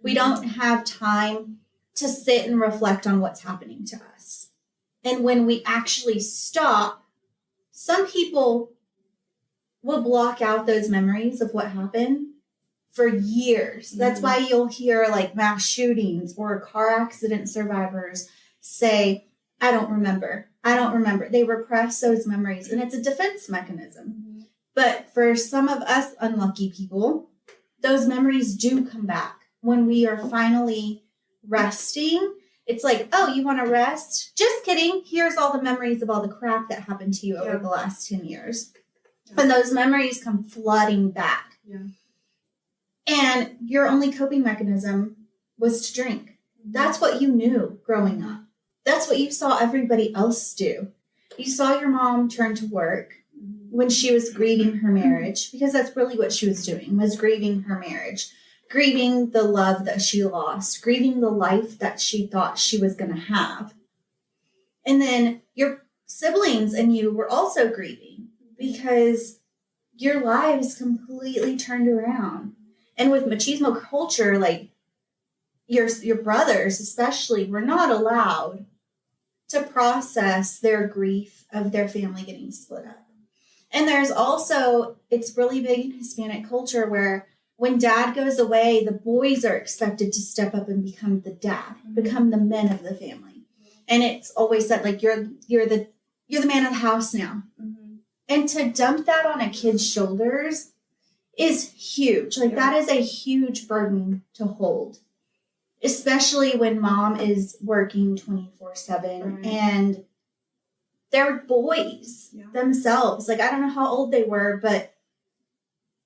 We don't have time to sit and reflect on what's happening to us. And when we actually stop, some people will block out those memories of what happened for years. That's why you'll hear like mass shootings or car accident survivors say, I don't remember. They repress those memories, and it's a defense mechanism. But for some of us unlucky people, those memories do come back when we are finally resting It's like, oh, you want to rest? Just kidding. Here's all the memories of all the crap that happened to you over the last 10 years. Yeah. And those memories come flooding back. Yeah. And your only coping mechanism was to drink. That's what you knew growing up. That's what you saw everybody else do. You saw your mom turn to work when she was grieving her marriage, because that's really what she was doing, was grieving her marriage, grieving the love that she lost, grieving the life that she thought she was going to have. And then your siblings and you were also grieving because your lives completely turned around. And with machismo culture, like your brothers especially were not allowed to process their grief of their family getting split up. And there's also, it's really big in Hispanic culture where when dad goes away, the boys are expected to step up and become the dad, become the men of the family. And it's always said, like, you're the man of the house now. Mm-hmm. And to dump that on a kid's shoulders is huge. Like, that is a huge burden to hold, especially when mom is working 24/7 and they're boys themselves. Like, I don't know how old they were, but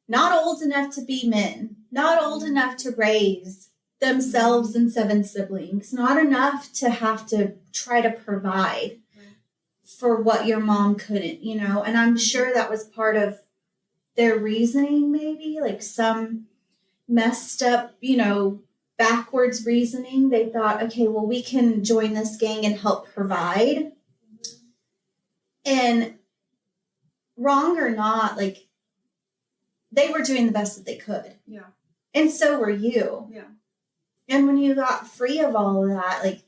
not old enough to be men, not old enough to raise themselves and 7 siblings, not enough to have to try to provide for what your mom couldn't, you know? And I'm sure that was part of their reasoning, maybe, like some messed up, you know, backwards reasoning. They thought, okay, well, we can join this gang and help provide. And wrong or not, like, they were doing the best that they could. Yeah. And so were you. Yeah. And when you got free of all of that, like,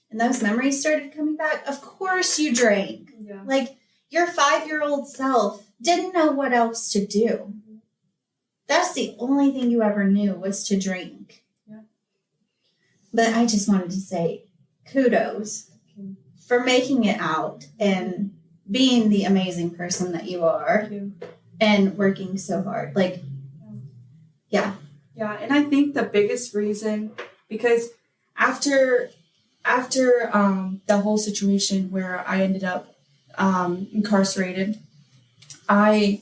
and those memories started coming back, of course you drank. Yeah. Like, your 5-year-old self didn't know what else to do. Mm-hmm. That's the only thing you ever knew was to drink. Yeah. But I just wanted to say kudos for making it out and being the amazing person that you are and working so hard. Like, yeah. Yeah, and I think the biggest reason, because after the whole situation where I ended up incarcerated, I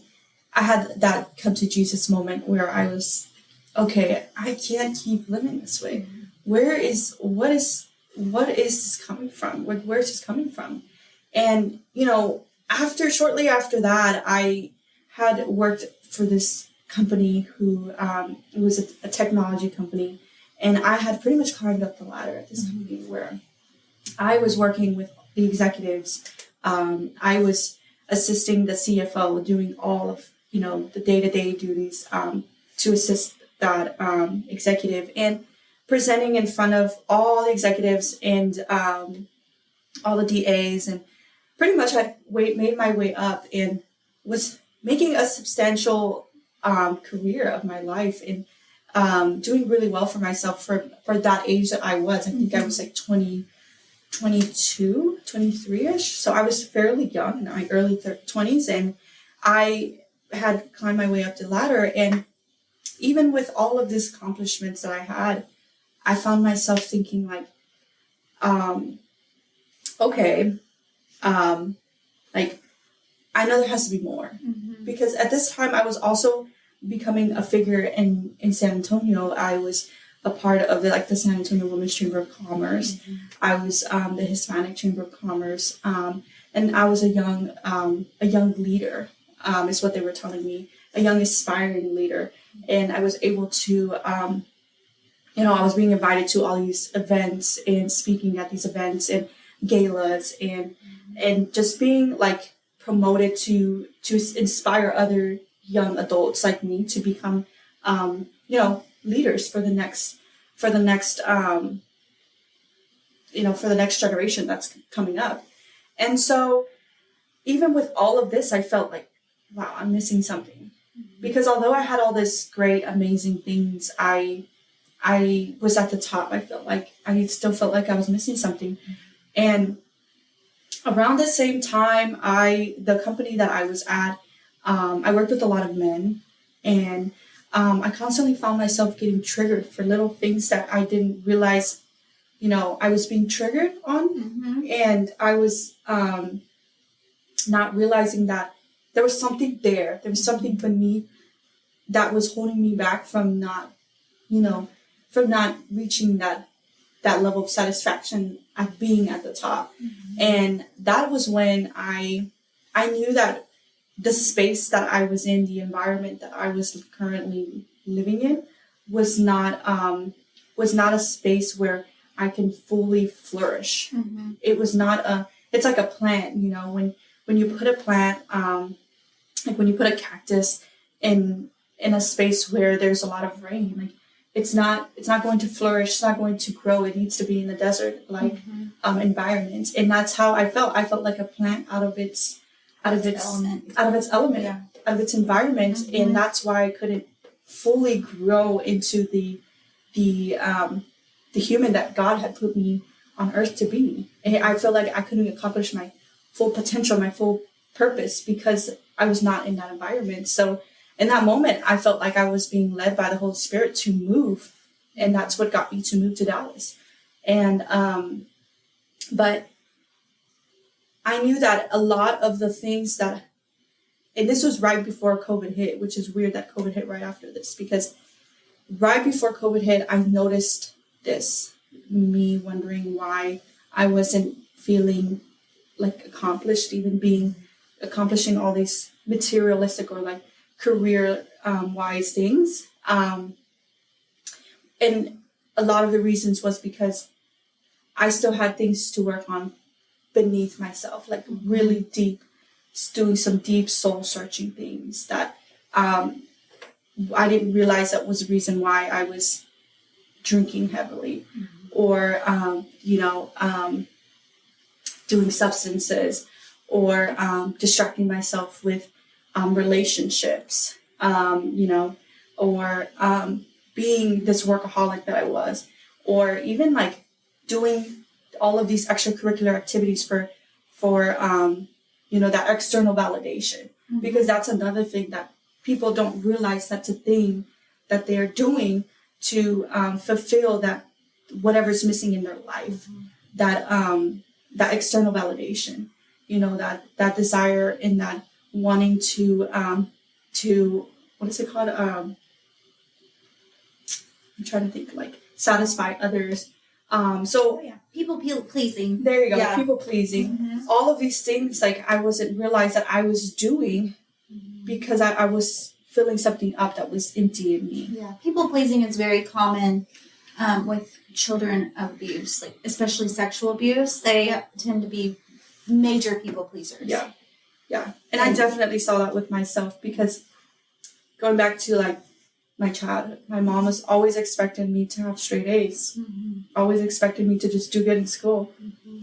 had that come to Jesus moment where I was, okay, I can't keep living this way. What is this coming from? Where is this coming from? And, you know, shortly after that, I had worked for this company who, it was a technology company, and I had pretty much climbed up the ladder at this company where I was working with the executives. I was assisting the CFO, doing all of, you know, the day-to-day duties to assist that executive and presenting in front of all the executives and all the DAs, and pretty much had made my way up and was making a substantial career of my life and doing really well for myself for that age that I was. I think I was like 22, 23-ish. So I was fairly young, in my early 20s, and I had climbed my way up the ladder. And even with all of these accomplishments that I had, I found myself thinking like, okay, like, I know there has to be more. Mm-hmm. Because at this time I was also becoming a figure in San Antonio. I was a part of the San Antonio Women's Chamber of Commerce. Mm-hmm. I was the Hispanic Chamber of Commerce, and I was a young leader, is what they were telling me, a young aspiring leader. And I was able to, I was being invited to all these events and speaking at these events and galas and just being like promoted to inspire other young adults like me to become, leaders for the next generation that's coming up. And so even with all of this, I felt like, wow, I'm missing something. Mm-hmm. Because although I had all this great, amazing things, I was at the top. I still felt like I was missing something. Mm-hmm. And around the same time, the company that I was at, I worked with a lot of men, and I constantly found myself getting triggered for little things that I didn't realize I was being triggered on, and I was not realizing that there was something there. There was something beneath that was holding me back from not reaching that level of satisfaction at being at the top. And that was when I knew that the space that I was in, the environment that I was currently living in, was not a space where I can fully flourish. It was not it's like a plant, when you put a plant, like when you put a cactus in a space where there's a lot of rain, like it's not going to flourish, it's not going to grow. It needs to be in the desert like environment. And that's how I felt. I felt like a plant out of its element, out of its environment. And that's why I couldn't fully grow into the human that God had put me on earth to be. And I felt like I couldn't accomplish my full potential, my full purpose, because I was not in that environment. So in that moment, I felt like I was being led by the Holy Spirit to move. And that's what got me to move to Dallas. And, but I knew that a lot of the things that, and this was right before COVID hit, which is weird that COVID hit right after this, because right before COVID hit, I noticed this, me wondering why I wasn't feeling like accomplished, even accomplishing all these materialistic or like career wise things. And a lot of the reasons was because I still had things to work on beneath myself, like really deep, doing some deep soul searching things that I didn't realize that was the reason why I was drinking heavily or, doing substances or distracting myself with relationships, or being this workaholic that I was, or even like doing all of these extracurricular activities for that external validation, because that's another thing that people don't realize. That's a thing that they're doing to fulfill that whatever's missing in their life, that external validation, that desire and that wanting to what is it called? I'm trying to think, like satisfy others. People pleasing. There you go. Yeah. People pleasing. All of these things, like I wasn't realize that I was doing because I was filling something up that was empty in me. Yeah. People pleasing is very common with children of abuse, like especially sexual abuse. They tend to be major people pleasers. Yeah. Yeah. And I definitely saw that with myself, because going back to like my childhood, my mom was always expecting me to have straight A's, always expected me to just do good in school.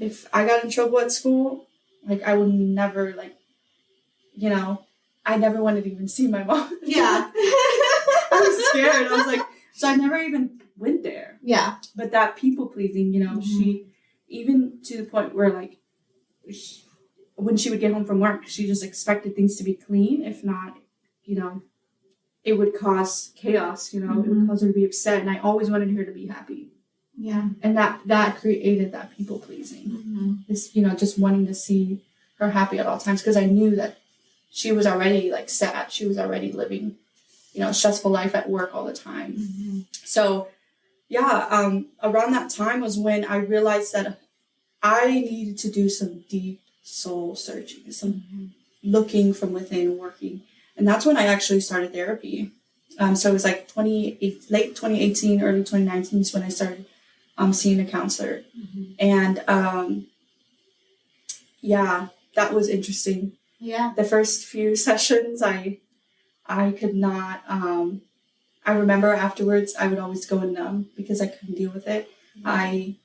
If I got in trouble at school, like I would never I never wanted to even see my mom. Yeah. I was scared. I was like, so I never even went there. Yeah. But that people pleasing, she, even to the point where like, when she would get home from work, she just expected things to be clean. If not, it would cause chaos, it would cause her to be upset. And I always wanted her to be happy. Yeah. And that created that people pleasing. This, just wanting to see her happy at all times, because I knew that she was already like sad. She was already living, a stressful life at work all the time. So yeah, around that time was when I realized that I needed to do some deep soul searching, some looking from within, working. And that's when I actually started therapy. So it was like late 2018, early 2019 is when I started seeing a counselor. And that was interesting. Yeah. The first few sessions, I could not, I remember afterwards I would always go numb because I couldn't deal with it. I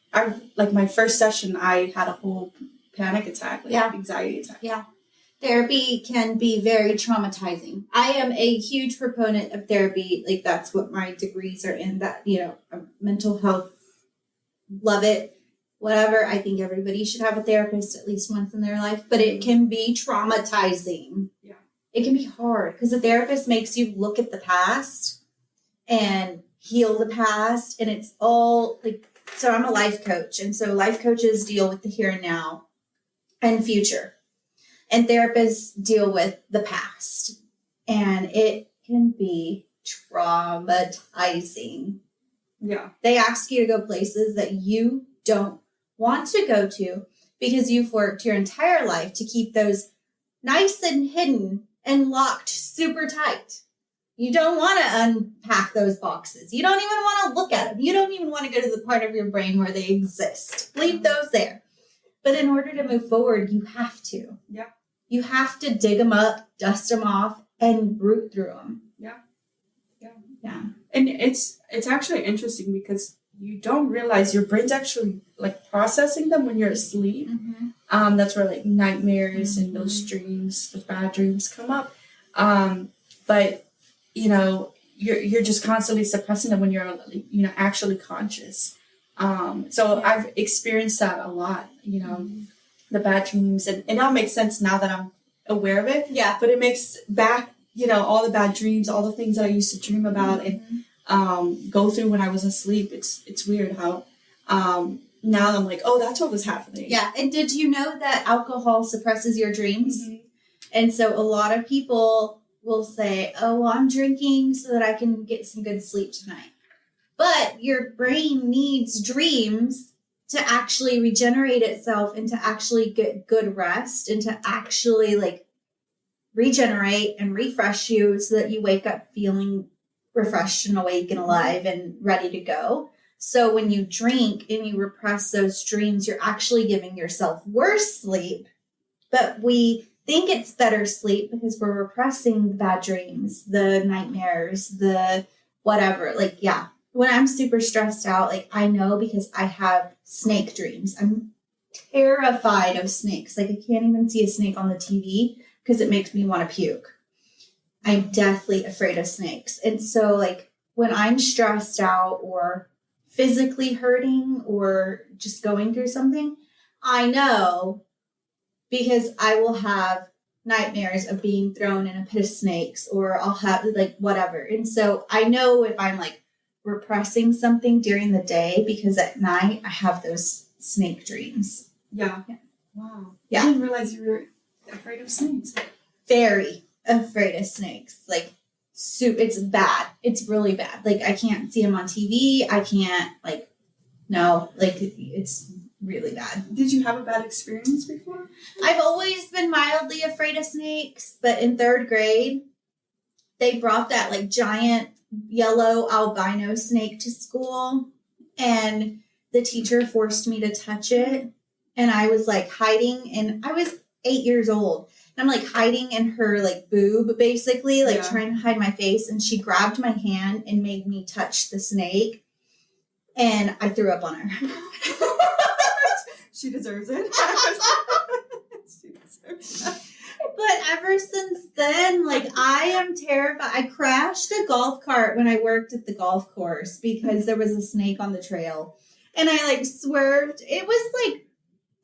like my first session, I had a whole panic attack, anxiety attack. Yeah. Therapy can be very traumatizing. I am a huge proponent of therapy. Like that's what my degrees are in, that, mental health. Love it. Whatever. I think everybody should have a therapist at least once in their life, but it can be traumatizing. Yeah. It can be hard because the therapist makes you look at the past and heal the past. And it's all like So I'm a life coach. And so life coaches deal with the here and now and future. And therapists deal with the past. And it can be traumatizing. Yeah. They ask you to go places that you don't want to go to because you've worked your entire life to keep those nice and hidden and locked super tight. You don't want to unpack those boxes. You don't even want to look at them. You don't even want to go to the part of your brain where they exist. Leave those there. But in order to move forward, you have to. Yeah. You have to dig them up, dust them off, and root through them. Yeah. Yeah. Yeah. And it's actually interesting because you don't realize your brain's actually like processing them when you're asleep. Mm-hmm. That's where like nightmares and those dreams, those bad dreams come up. But you know, you're just constantly suppressing them when you're, you know, actually conscious. So I've experienced that a lot, you know, the bad dreams, and it all makes sense now that I'm aware of it. Yeah. But it makes back, you know, all the bad dreams, all the things that I used to dream about and go through when I was asleep. It's weird how now I'm like, oh, that's what was happening. Yeah. And did you know that alcohol suppresses your dreams? Mm-hmm. And so a lot of people will say, oh, well, I'm drinking so that I can get some good sleep tonight. But your brain needs dreams to actually regenerate itself and to actually get good rest and to actually like regenerate and refresh you so that you wake up feeling refreshed and awake and alive and ready to go. So when you drink and you repress those dreams, you're actually giving yourself worse sleep. But we think it's better sleep because we're repressing the bad dreams, the nightmares, the whatever. Like, yeah, when I'm super stressed out, like I know because I have snake dreams. I'm terrified of snakes. Like I can't even see a snake on the TV because it makes me want to puke. I'm deathly afraid of snakes. And so like when I'm stressed out or physically hurting or just going through something, I know because I will have nightmares of being thrown in a pit of snakes or I'll have like whatever. And so I know if I'm like repressing something during the day because at night I have those snake dreams. Yeah. Wow. Yeah. I didn't realize you were afraid of snakes. Very afraid of snakes. Like, it's bad. It's really bad. Like, I can't see them on TV. I can't, like, no, like, it's really bad. Did you have a bad experience before? I've always been mildly afraid of snakes, but in 3rd grade, they brought that, like, giant yellow albino snake to school, and the teacher forced me to touch it, and I was, like, hiding, and I was 8 years old. And I'm like hiding in her like boob, basically, like trying to hide my face. And she grabbed my hand and made me touch the snake. And I threw up on her. She deserves it. She deserves it. But ever since then, like I am terrified. I crashed a golf cart when I worked at the golf course because there was a snake on the trail. And I like swerved. It was like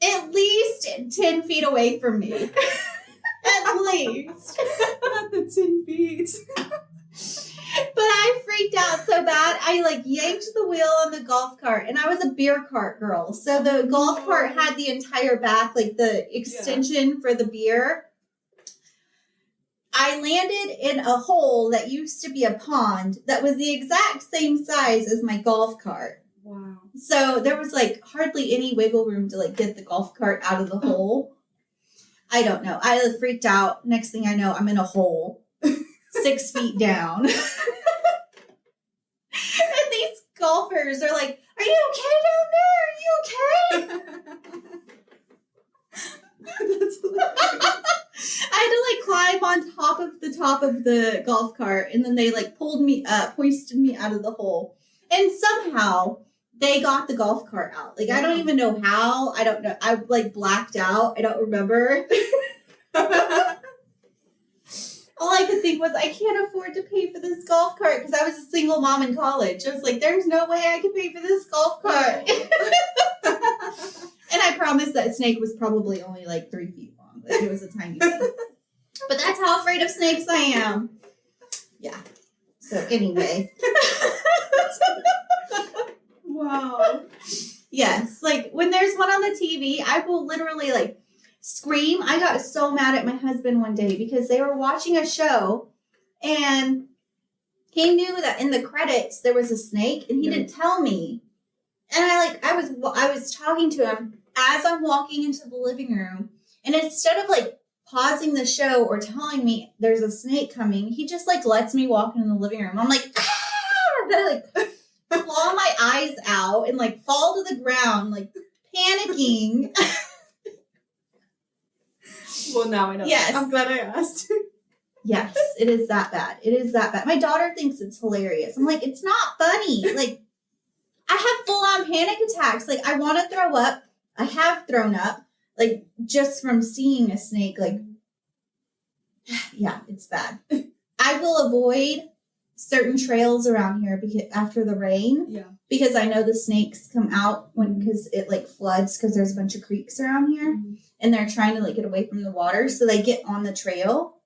at least 10 feet away from me. At least. Not the 10 feet. But I freaked out so bad. I like yanked the wheel on the golf cart and I was a beer cart girl. So the golf cart had the entire back, like the extension for the beer. I landed in a hole that used to be a pond that was the exact same size as my golf cart. Wow. So there was like hardly any wiggle room to like get the golf cart out of the hole. I don't know. I freaked out. Next thing I know, I'm in a hole 6 feet down. And these golfers are like, are you okay down there? Are you okay? That's hilarious. I had to like climb on top of the golf cart, and then they like pulled me up, hoisted me out of the hole. And somehow they got the golf cart out. Like, I don't even know how. I don't know. I, like, blacked out. I don't remember. All I could think was, I can't afford to pay for this golf cart because I was a single mom in college. I was like, there's no way I could pay for this golf cart. And I promised that snake was probably only, like, 3 feet long. Like, it was a tiny thing. But that's how afraid of snakes I am. Yeah. So, anyway. Wow. Yes. Like when there's one on the TV, I will literally like scream. I got so mad at my husband one day because they were watching a show and he knew that in the credits there was a snake and he didn't tell me. And I was talking to him as I'm walking into the living room, and instead of like pausing the show or telling me there's a snake coming, he just like lets me walk in the living room. I'm like, ah! And I like claw my eyes out and like fall to the ground, like panicking. Well, now I know. Yes. I'm glad I asked. Yes, it is that bad. It is that bad. My daughter thinks it's hilarious. I'm like, it's not funny. Like, I have full-on panic attacks. Like, I want to throw up. I have thrown up. Like, just from seeing a snake. Like, yeah, it's bad. I will avoid certain trails around here after the rain. Yeah. Because I know the snakes come out because it, like, floods because there's a bunch of creeks around here. Mm-hmm. And they're trying to, like, get away from the water. So they get on the trail.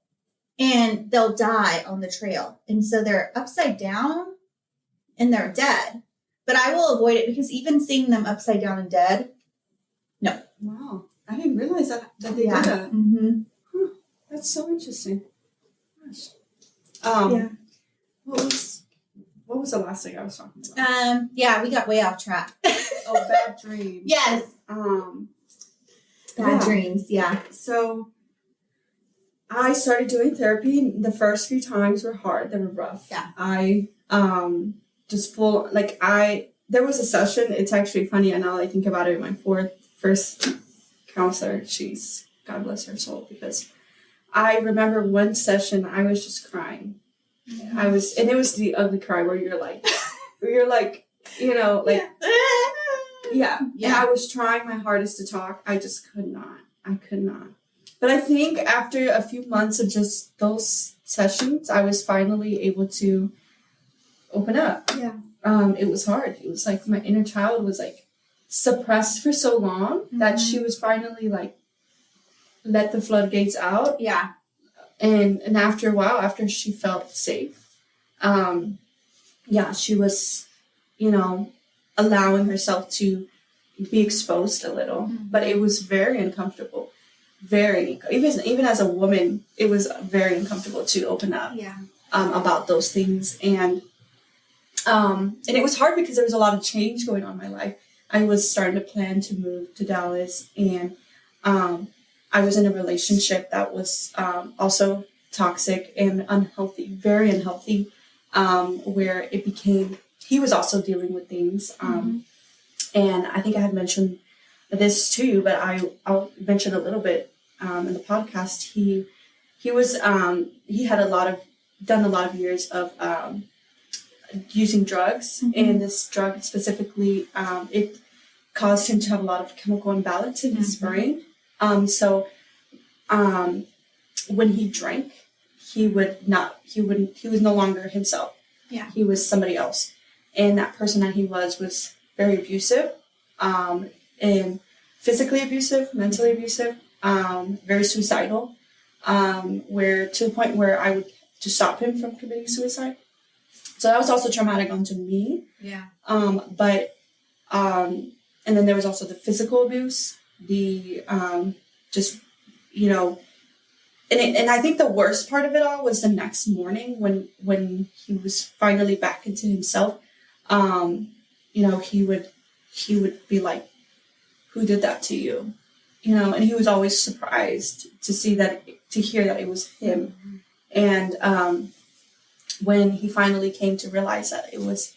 And they'll die on the trail. And so they're upside down and they're dead. But I will avoid it because even seeing them upside down and dead, no. Wow. I didn't realize that they did that. Mm-hmm. Huh. That's so interesting. Gosh. Yeah. What was the last thing I was talking about? Yeah, we got way off track. Oh, bad dreams. Yes. Bad dreams, yeah. So I started doing therapy. The first few times were hard. They were rough. Yeah. I there was a session. It's actually funny, and now I think about it. My first counselor, God bless her soul, because I remember one session I was just crying. Mm-hmm. And it was the ugly cry where you're like, you know, like, yeah. And I was trying my hardest to talk. I just could not. But I think after a few months of just those sessions, I was finally able to open up. Yeah. It was hard. It was like my inner child was like suppressed for so long that she was finally like let the floodgates out. Yeah. And after a while, after she felt safe, she was, allowing herself to be exposed a little. Mm-hmm. But it was very uncomfortable. Even as a woman, it was very uncomfortable to open up about those things. And it was hard because there was a lot of change going on in my life. I was starting to plan to move to Dallas, and I was in a relationship that was also toxic and unhealthy, very unhealthy, where it became, he was also dealing with things. And I think I had mentioned this too, but I'll mention a little bit in the podcast. He was he had done a lot of years of using drugs, and this drug specifically, it caused him to have a lot of chemical imbalance in his brain. So when he drank, he was no longer himself. Yeah. He was somebody else. And that person that he was very abusive, and physically abusive, mentally abusive, very suicidal, where to the point where I would to stop him from committing suicide. So that was also traumatic onto me. Yeah. And then there was also the physical abuse, the and I think the worst part of it all was the next morning when he was finally back into himself. He would be like, "Who did that to you?" And he was always surprised to hear that it was him. And when he finally came to realize that it was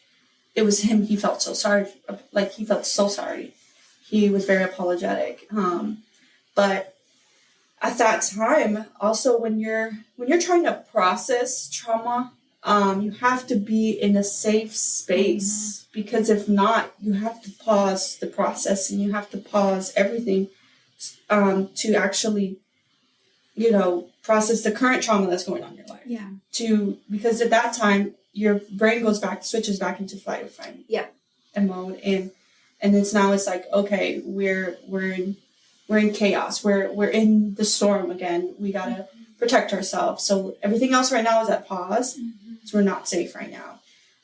him, he felt so sorry. He felt so sorry. He was very apologetic. But at that time, also when you're trying to process trauma, you have to be in a safe space, because if not, you have to pause the process and you have to pause everything to actually, process the current trauma that's going on in your life. Yeah. Because at that time, your brain switches back into flight or fight. Yeah. And mode, and it's like, okay, we're in chaos. We're in the storm again. We gotta protect ourselves. So everything else right now is at pause. So we're not safe right now.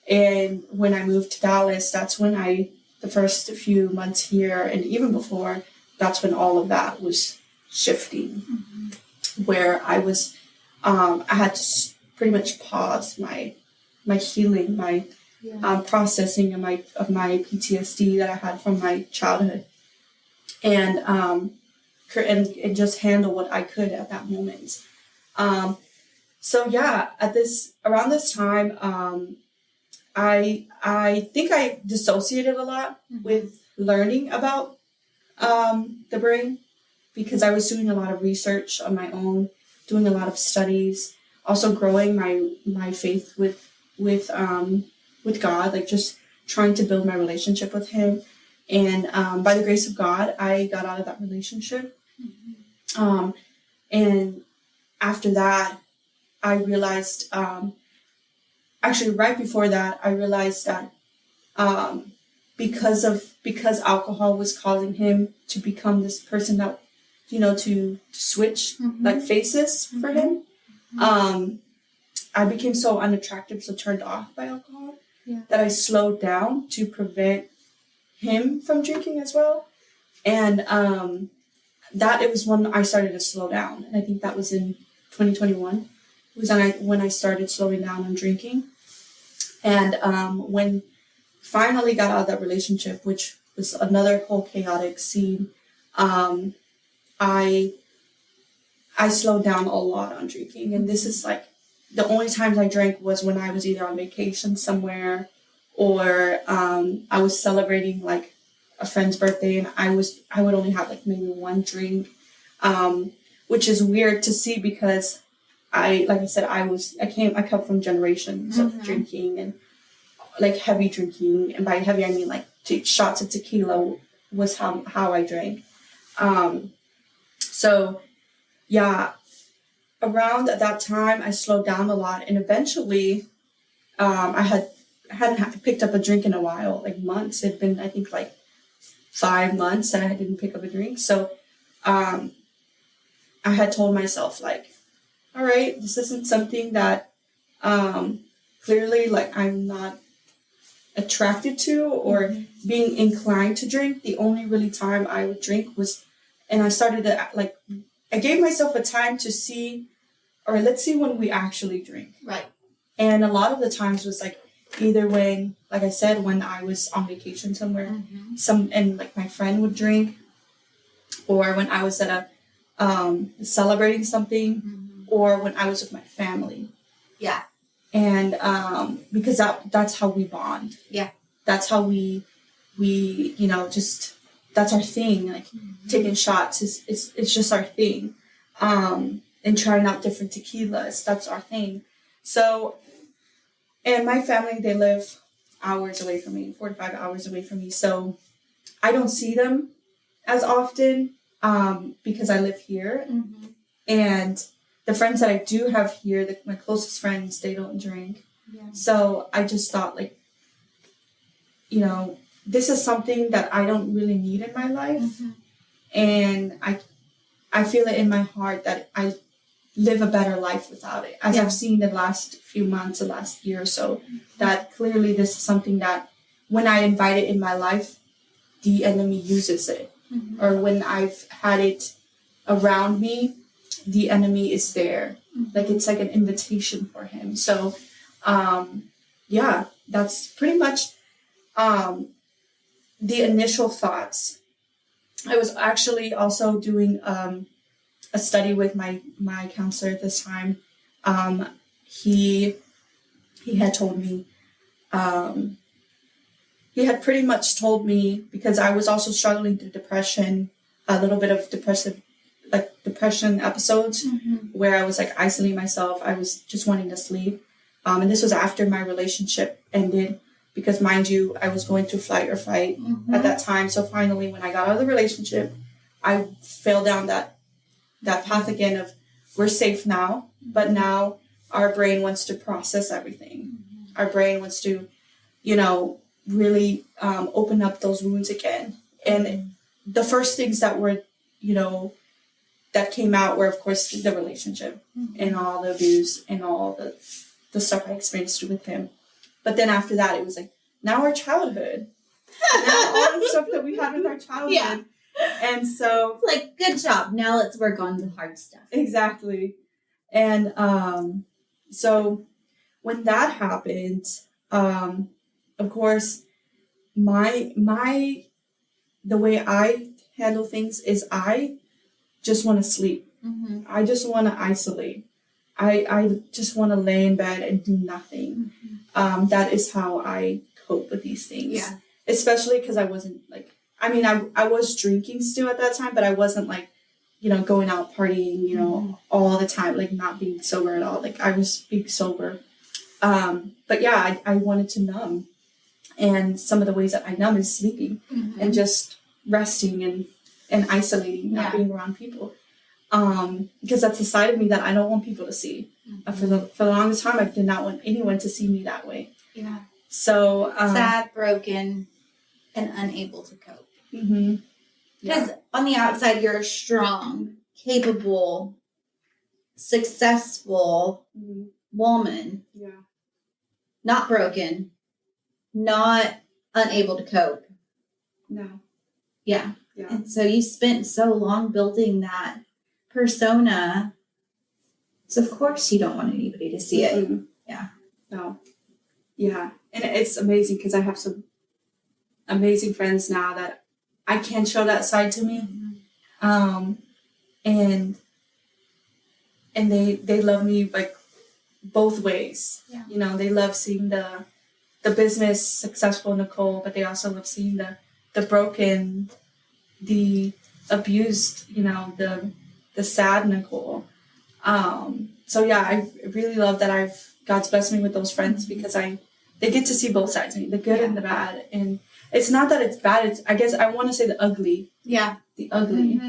And when I moved to Dallas, that's when I the first few months here, and even before, that's when all of that was shifting, where I was, I had to pretty much pause my healing, my processing of my PTSD that I had from my childhood, and just handle what I could at that moment. So yeah, around this time, I think I dissociated a lot with learning about the brain, because I was doing a lot of research on my own, doing a lot of studies, also growing my faith with God, like just trying to build my relationship with Him. And by the grace of God, I got out of that relationship. And after that, I realized, actually right before that, I realized that because alcohol was causing him to become this person that, to switch like faces for him, I became so unattractive, so turned off by alcohol, that I slowed down to prevent him from drinking as well. And that it was when I started to slow down. And I think that was in 2021. It was when I started slowing down on drinking. And when finally got out of that relationship, which was another whole chaotic scene, I slowed down a lot on drinking. And this is like the only times I drank was when I was either on vacation somewhere, or I was celebrating like a friend's birthday, and I would only have like maybe one drink, which is weird to see, because I come from generations of drinking and like heavy drinking, and by heavy I mean like shots of tequila was how I drank. So yeah, around that time I slowed down a lot, and eventually I hadn't picked up a drink in a while, like months. It'd been, I think, like 5 months that I didn't pick up a drink. So I had told myself, like, all right, this isn't something that clearly like I'm not attracted to or being inclined to drink. The only really time I would drink was, and I started to like, I gave myself a time to see, or let's see when we actually drink. Right. And a lot of the times was like either when, like I said, when I was on vacation somewhere, and like my friend would drink, or when I was at a celebrating something, or when I was with my family. Yeah. And because that's how we bond. Yeah. That's how we just, that's our thing. Like taking shots it's just our thing. And trying out different tequilas, that's our thing. So, and my family, they live hours away from me, 4 to 5 hours away from me. So I don't see them as often because I live here. And the friends that I do have here, my closest friends, they don't drink. Yeah. So I just thought, like, this is something that I don't really need in my life. And I feel it in my heart that I live a better life without it. As I've seen the last few months, the last year or so, that clearly this is something that when I invite it in my life, the enemy uses it. Or when I've had it around me, the enemy is there. Like it's like an invitation for him. So, yeah, that's pretty much the initial thoughts. I was actually also doing a study with my counselor at this time. He had told me, he had pretty much told me, because I was also struggling through depression, a little bit of depression episodes where I was like isolating myself. I was just wanting to sleep. And this was after my relationship ended, because mind you, I was going through flight or fight at that time. So finally, when I got out of the relationship, I fell down that path again of, we're safe now, but now our brain wants to process everything. Our brain wants to, really open up those wounds again. And the first things that were, that came out were, of course, the relationship and all the abuse and all the stuff I experienced with him. But then after that, it was like, now our childhood. now all the stuff that we had with our childhood. Yeah. And so It's like, good job. Now let's work on the hard stuff. Exactly. And so when that happened, of course, the way I handle things is I just want to sleep. Mm-hmm. I just want to isolate. I just want to lay in bed and do nothing. Mm-hmm. That is how I cope with these things. Yeah. Especially because I wasn't like, I mean, I was drinking still at that time, but I wasn't like, going out partying, all the time, like not being sober at all. Like I was being sober. But yeah, I wanted to numb. And some of the ways that I numb is sleeping and just resting and isolating, not being around people. Because that's a side of me that I don't want people to see. For the longest time, I did not want anyone to see me that way. Yeah. So sad, broken, and unable to cope. Mm-hmm. Because on the outside, you're a strong, capable, successful woman. Yeah. Not broken, not unable to cope. No. Yeah. Yeah. And so you spent so long building that persona. So of course you don't want anybody to see it. Yeah. No. Yeah. And it's amazing because I have some amazing friends now that I can show that side to me. And they love me like both ways. Yeah. They love seeing the business successful Nicole, but they also love seeing the broken, the abused, the sad Nicole. So yeah, I really love that God's blessed me with those friends because they get to see both sides of me, the good and the bad. And it's not that it's bad, it's, I guess I want to say the ugly. Yeah. The ugly.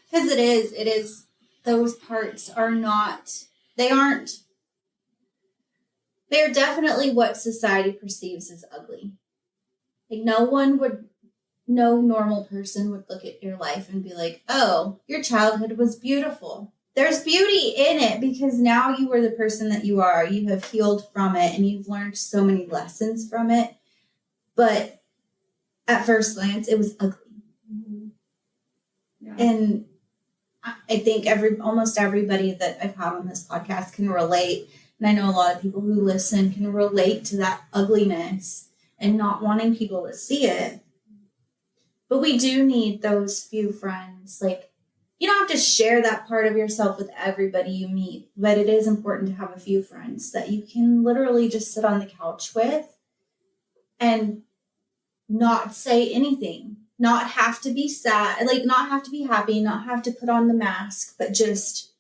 Because it is, those parts are not, they're definitely what society perceives as ugly. Like no normal person would look at your life and be like, oh, your childhood was beautiful. There's beauty in it because now you are the person that you are. You have healed from it and you've learned so many lessons from it. But at first glance, it was ugly. Yeah. And I think almost everybody that I've had on this podcast can relate. And I know a lot of people who listen can relate to that ugliness and not wanting people to see it. But we do need those few friends. Like, you don't have to share that part of yourself with everybody you meet, but it is important to have a few friends that you can literally just sit on the couch with and not say anything, not have to be sad, like not have to be happy, not have to put on the mask, but just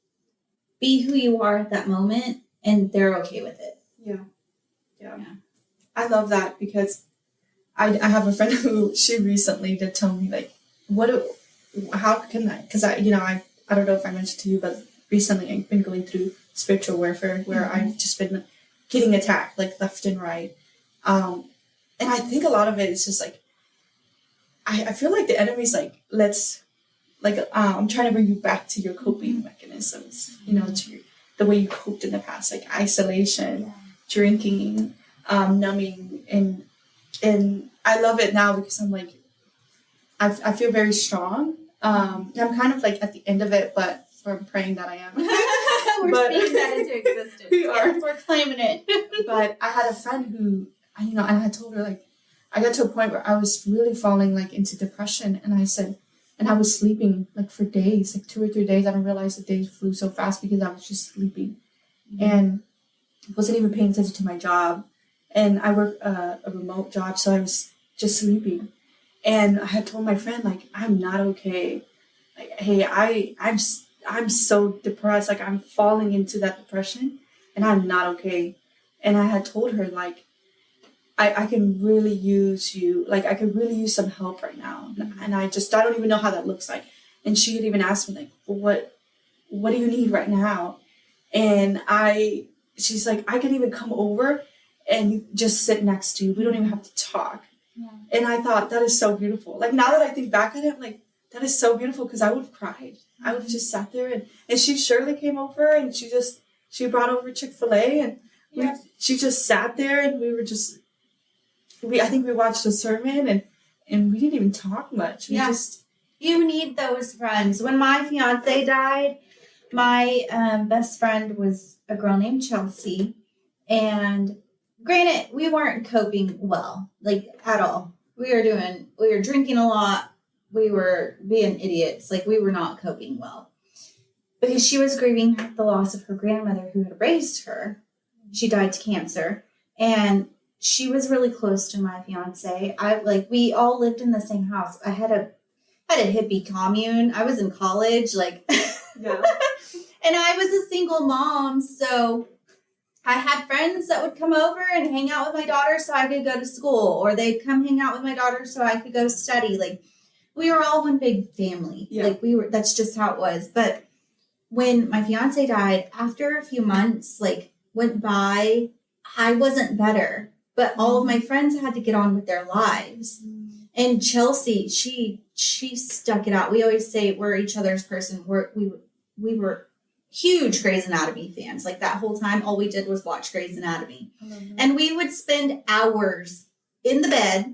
be who you are at that moment and they're okay with it. Yeah. I love that because I have a friend who she recently did tell me like, how can I, because I don't know if I mentioned to you, but recently I've been going through spiritual warfare where I've just been getting attacked like left and right. And I think a lot of it is just like, I feel like the enemy's like, I'm trying to bring you back to your coping mechanisms, to the way you coped in the past, like isolation, drinking, numbing, and I love it now because I'm like, I feel very strong. I'm kind of like at the end of it, but I'm praying that I am. We're speaking that into existence. We are. Yes, we're claiming it. But I had a friend who, and I told her like, I got to a point where I was really falling like into depression, and I said, and I was sleeping like for days, like 2 or 3 days. I didn't realize the days flew so fast because I was just sleeping, and wasn't even paying attention to my job. And I work a remote job, so I was just sleeping. And I had told my friend like, I'm not okay. Like, hey, I'm so depressed. Like I'm falling into that depression, and I'm not okay. And I had told her like, I can really use you. Like I could really use some help right now. And I don't even know how that looks like. And she had even asked me like, well, what do you need right now? And she's like, I can even come over and just sit next to you. We don't even have to talk. Yeah. And I thought that is so beautiful. Like now that I think back on it, I'm like, that is so beautiful because I would have cried. I would have just sat there and she surely came over and she brought over Chick-fil-A and she just sat there and we were just I think we watched a sermon and we didn't even talk much. We just... You need those friends. When my fiance died, my best friend was a girl named Chelsea. And granted, we weren't coping well, like at all. We were drinking a lot. We were being idiots. Like we were not coping well. Because she was grieving the loss of her grandmother who had raised her. She died to cancer. And she was really close to my fiance. We all lived in the same house. I had a hippie commune. I was in college, Yeah. And I was a single mom, so I had friends that would come over and hang out with my daughter so I could go to school, or they'd come hang out with my daughter so I could go study. Like, we were all one big family. Yeah. That's just how it was. But when my fiance died, after a few months, went by, I wasn't better. But all of my friends had to get on with their lives. And Chelsea, she stuck it out. We always say we're each other's person. We were huge Grey's Anatomy fans. Like that whole time, all we did was watch Grey's Anatomy. And we would spend hours in the bed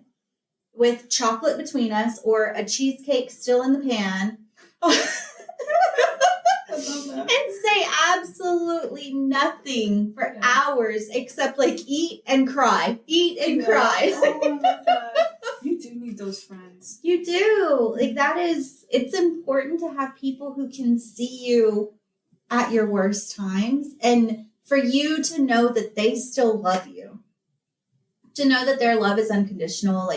with chocolate between us or a cheesecake still in the pan. And say absolutely nothing for hours except eat and cry. Eat and cry. Oh my God. You do need those friends. You do. It's important to have people who can see you at your worst times and for you to know that they still love you. To know that their love is unconditional,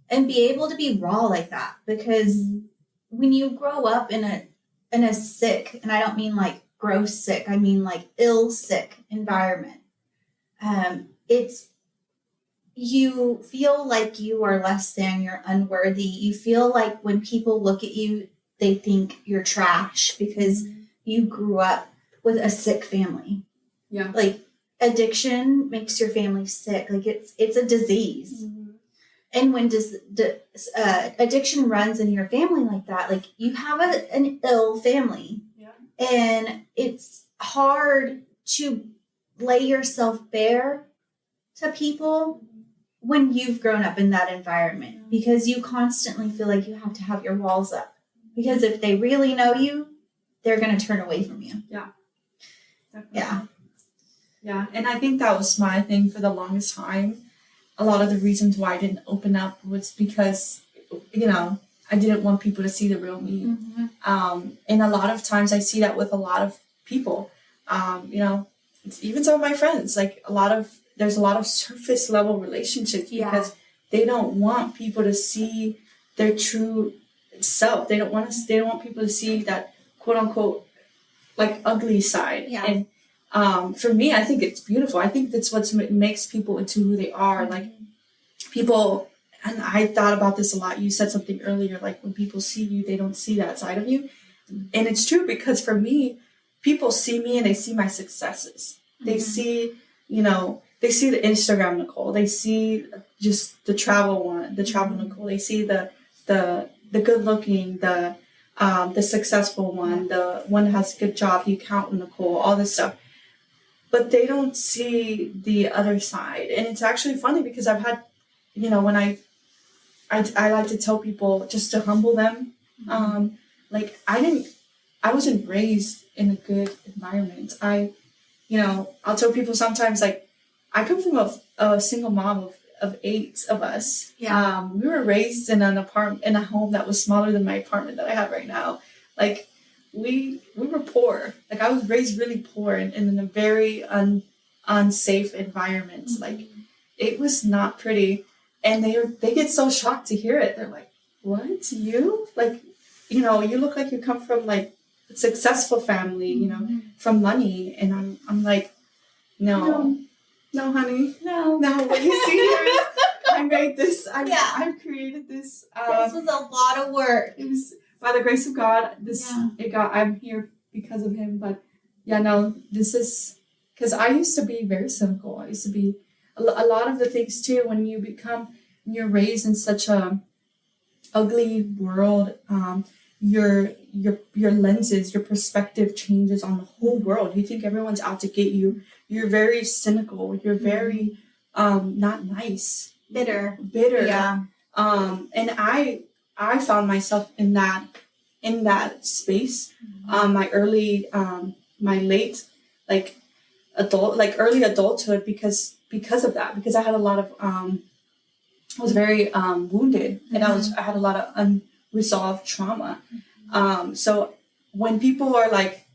and be able to be raw like that. Because when you grow up in a sick, and I don't mean gross sick, I mean ill sick environment, you feel like you are less than, you're unworthy. You feel like when people look at you, they think you're trash because you grew up with a sick family. Yeah. Addiction makes your family sick. It's a disease. And when addiction runs in your family like that, you have an ill family. Yeah. And it's hard to lay yourself bare to people when you've grown up in that environment, because you constantly feel like you have to have your walls up. Because if they really know you, they're going to turn away from you. Yeah. Definitely. Yeah. And I think that was my thing for the longest time. A lot of the reasons why I didn't open up was because, I didn't want people to see the real me. And a lot of times I see that with a lot of people, even some of my friends, there's a lot of surface level relationships because they don't want people to see their true self. They don't want people to see that quote unquote ugly side. Yeah. And for me, I think it's beautiful. I think that's what makes people into who they are. People, and I thought about this a lot. You said something earlier, when people see you, they don't see that side of you. And it's true, because for me, people see me and they see my successes. They see, they see the Instagram Nicole. They see just the travel Nicole. They see the good looking, the successful one, the one that has a good job, the accountant Nicole, all this stuff. But they don't see the other side. And it's actually funny because I've had, when I like to tell people just to humble them. I wasn't raised in a good environment. I'll tell people sometimes, I come from a single mom of 8 of us. Yeah. We were raised in an apartment, in a home that was smaller than my apartment that I have right now. We were poor. I was raised really poor and in a very unsafe environment. It was not pretty. And they get so shocked to hear it. They're like, "What? You? You look like you come from a successful family, from money." And I'm like, no, honey. No. What you see here is I made this. I've created this. This was a lot of work. It was by the grace of God. I'm here because of Him. But this is because I used to be very cynical. I used to be a lot of the things too. When you're raised in such a ugly world, your lenses, your perspective changes on the whole world. You think everyone's out to get you. You're very cynical. You're very not nice. bitter. Yeah. And I found myself in that space. My late like early adulthood because of that, because I had a lot of I was very wounded, and I had a lot of unresolved trauma. So when people are like,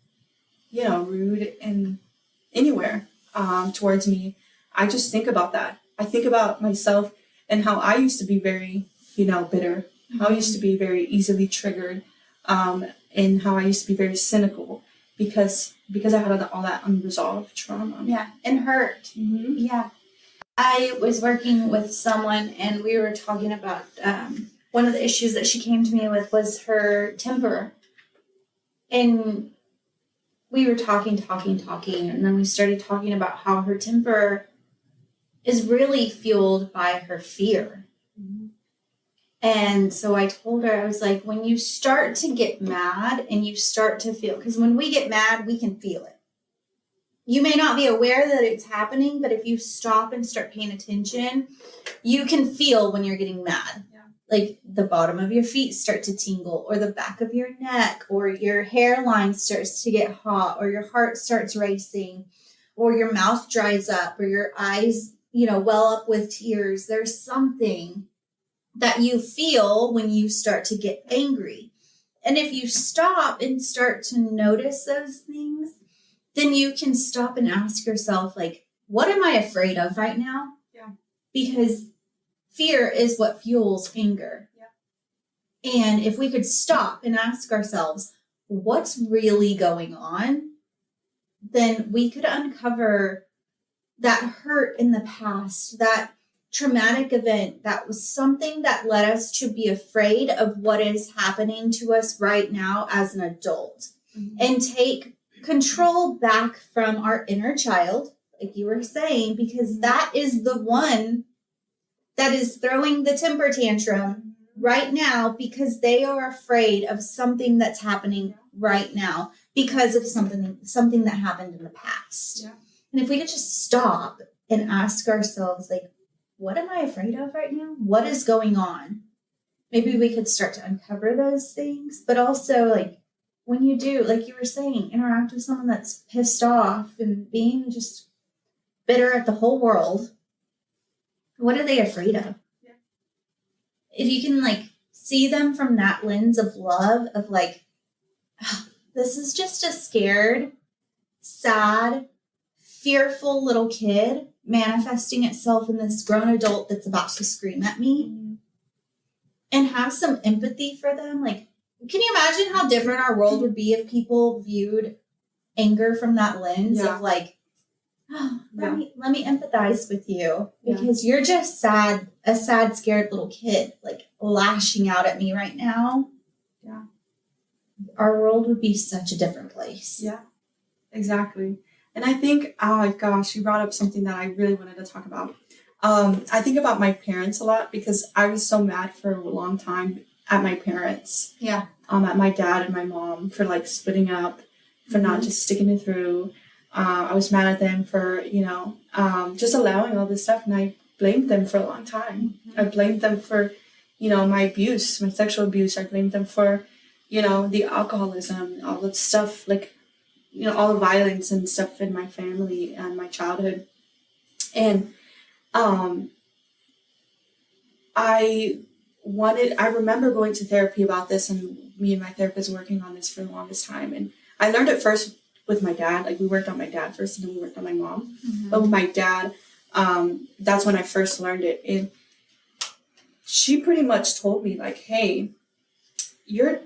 rude and anywhere towards me, I just think about that. I think about myself and how I used to be very, bitter, how I used to be very easily triggered, and how I used to be very cynical because I had all that unresolved trauma. Yeah, and hurt. Mm-hmm. Yeah. I was working with someone, and we were talking about one of the issues that she came to me with was her temper. And we were talking, and then we started talking about how her temper is really fueled by her fear. Mm-hmm. And so I told her, I was like, when you start to get mad and you start to feel, because when we get mad, we can feel it. You may not be aware that it's happening, but if you stop and start paying attention, you can feel when you're getting mad. Yeah. Like the bottom of your feet start to tingle, or the back of your neck, or your hairline starts to get hot, or your heart starts racing, or your mouth dries up, or your eyes, well up with tears. There's something that you feel when you start to get angry. And if you stop and start to notice those things, then you can stop and ask yourself, like, what am I afraid of right now? Yeah. Because fear is what fuels anger. Yeah. And if we could stop and ask ourselves, what's really going on? Then we could uncover that hurt in the past, that traumatic event, that was something that led us to be afraid of what is happening to us right now as an adult. Mm-hmm. And take control back from our inner child, like you were saying, because that is the one that is throwing the temper tantrum right now because they are afraid of something that's happening right now because of something that happened in the past. Yeah. And if we could just stop and ask ourselves, like, what am I afraid of right now? What is going on? Maybe we could start to uncover those things, but also, like, when you do, like you were saying, interact with someone that's pissed off and being just bitter at the whole world, what are they afraid of? Yeah. If you can, like, see them from that lens of love, of like, oh, this is just a scared, sad, fearful little kid manifesting itself in this grown adult that's about to scream at me, and have some empathy for them. Like, can you imagine how different our world would be if people viewed anger from that lens of like, oh, let me empathize with you because you're just a sad, scared little kid, like lashing out at me right now. Yeah. Our world would be such a different place. Yeah, exactly. And I think, oh my gosh, you brought up something that I really wanted to talk about. I think about my parents a lot because I was so mad for a long time at my parents. Yeah. At my dad and my mom for like splitting up, for not just sticking it through. I was mad at them for, just allowing all this stuff, and I blamed them for a long time. I blamed them for, my abuse, my sexual abuse. I blamed them for, the alcoholism, all that stuff, like, all the violence and stuff in my family and my childhood. And I remember going to therapy about this, and me and my therapist working on this for the longest time. And I learned it first with my dad. Like, we worked on my dad first, and then we worked on my mom. Mm-hmm. But with my dad, that's when I first learned it. And she pretty much told me, like, hey, your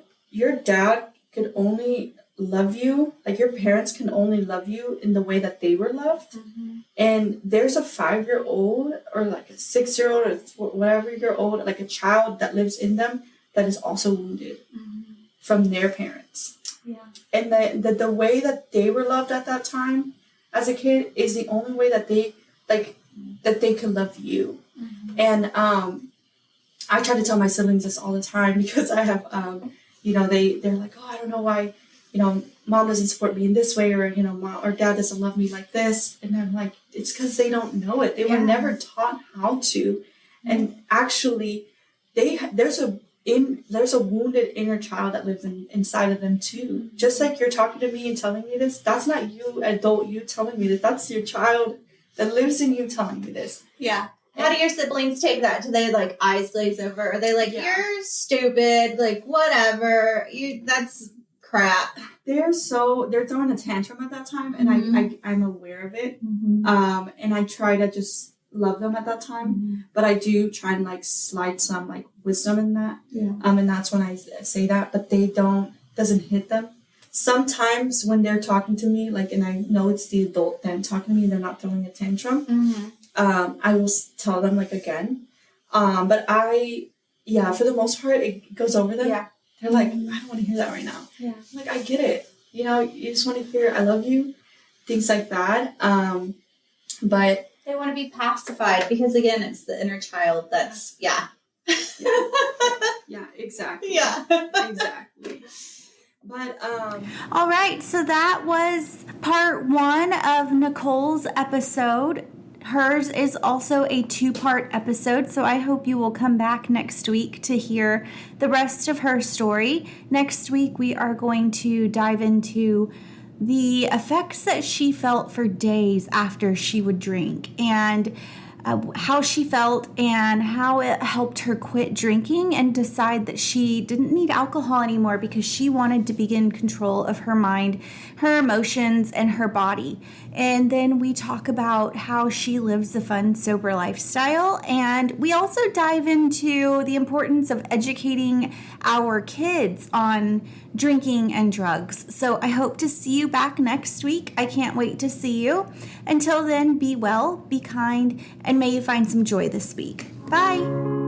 dad could only love you, like, your parents can only love you in the way that they were loved. Mm-hmm. And there's a 5-year-old or like a 6-year-old or whatever year old, like a child that lives in them that is also wounded from their parents. Yeah. And the way that they were loved at that time as a kid is the only way that they can love you. Mm-hmm. And I try to tell my siblings this all the time because I have they're like, oh, I don't know why, mom doesn't support me in this way, or, mom or dad doesn't love me like this. And I'm like, it's because they don't know it. They were never taught how to. And actually, there's a wounded inner child that lives inside of them too. Just like you're talking to me and telling me this, that's not you, adult, you telling me this. That's your child that lives in you telling me this. Yeah. How do your siblings take that? Do they like eyes glaze over? Are they like, you're stupid, like whatever? That's crap. They're throwing a tantrum at that time, and I'm aware of it. And I try to just love them at that time, but I do try and like slide some like wisdom in that. And that's when I say that, but doesn't hit them. Sometimes when they're talking to me, like, and I know it's the adult then talking to me, they're not throwing a tantrum. I will tell them like again. But for the most part, it goes over them. Yeah. They're like, I don't want to hear that right now. Yeah. I'm like, I get it. You know, you just want to hear, I love you, things like that. But they want to be pacified because, again, it's the inner child that's, yeah, exactly. Yeah. Exactly. But, all right, so that was part 1 of Nicole's episode. Hers is also a 2-part episode, so I hope you will come back next week to hear the rest of her story. Next week, we are going to dive into the effects that she felt for days after she would drink, and how she felt and how it helped her quit drinking and decide that she didn't need alcohol anymore because she wanted to begin control of her mind, her emotions, and her body. And then we talk about how she lives a fun, sober lifestyle. And we also dive into the importance of educating our kids on drinking and drugs. So I hope to see you back next week. I can't wait to see you. Until then, be well, be kind, and may you find some joy this week. Bye.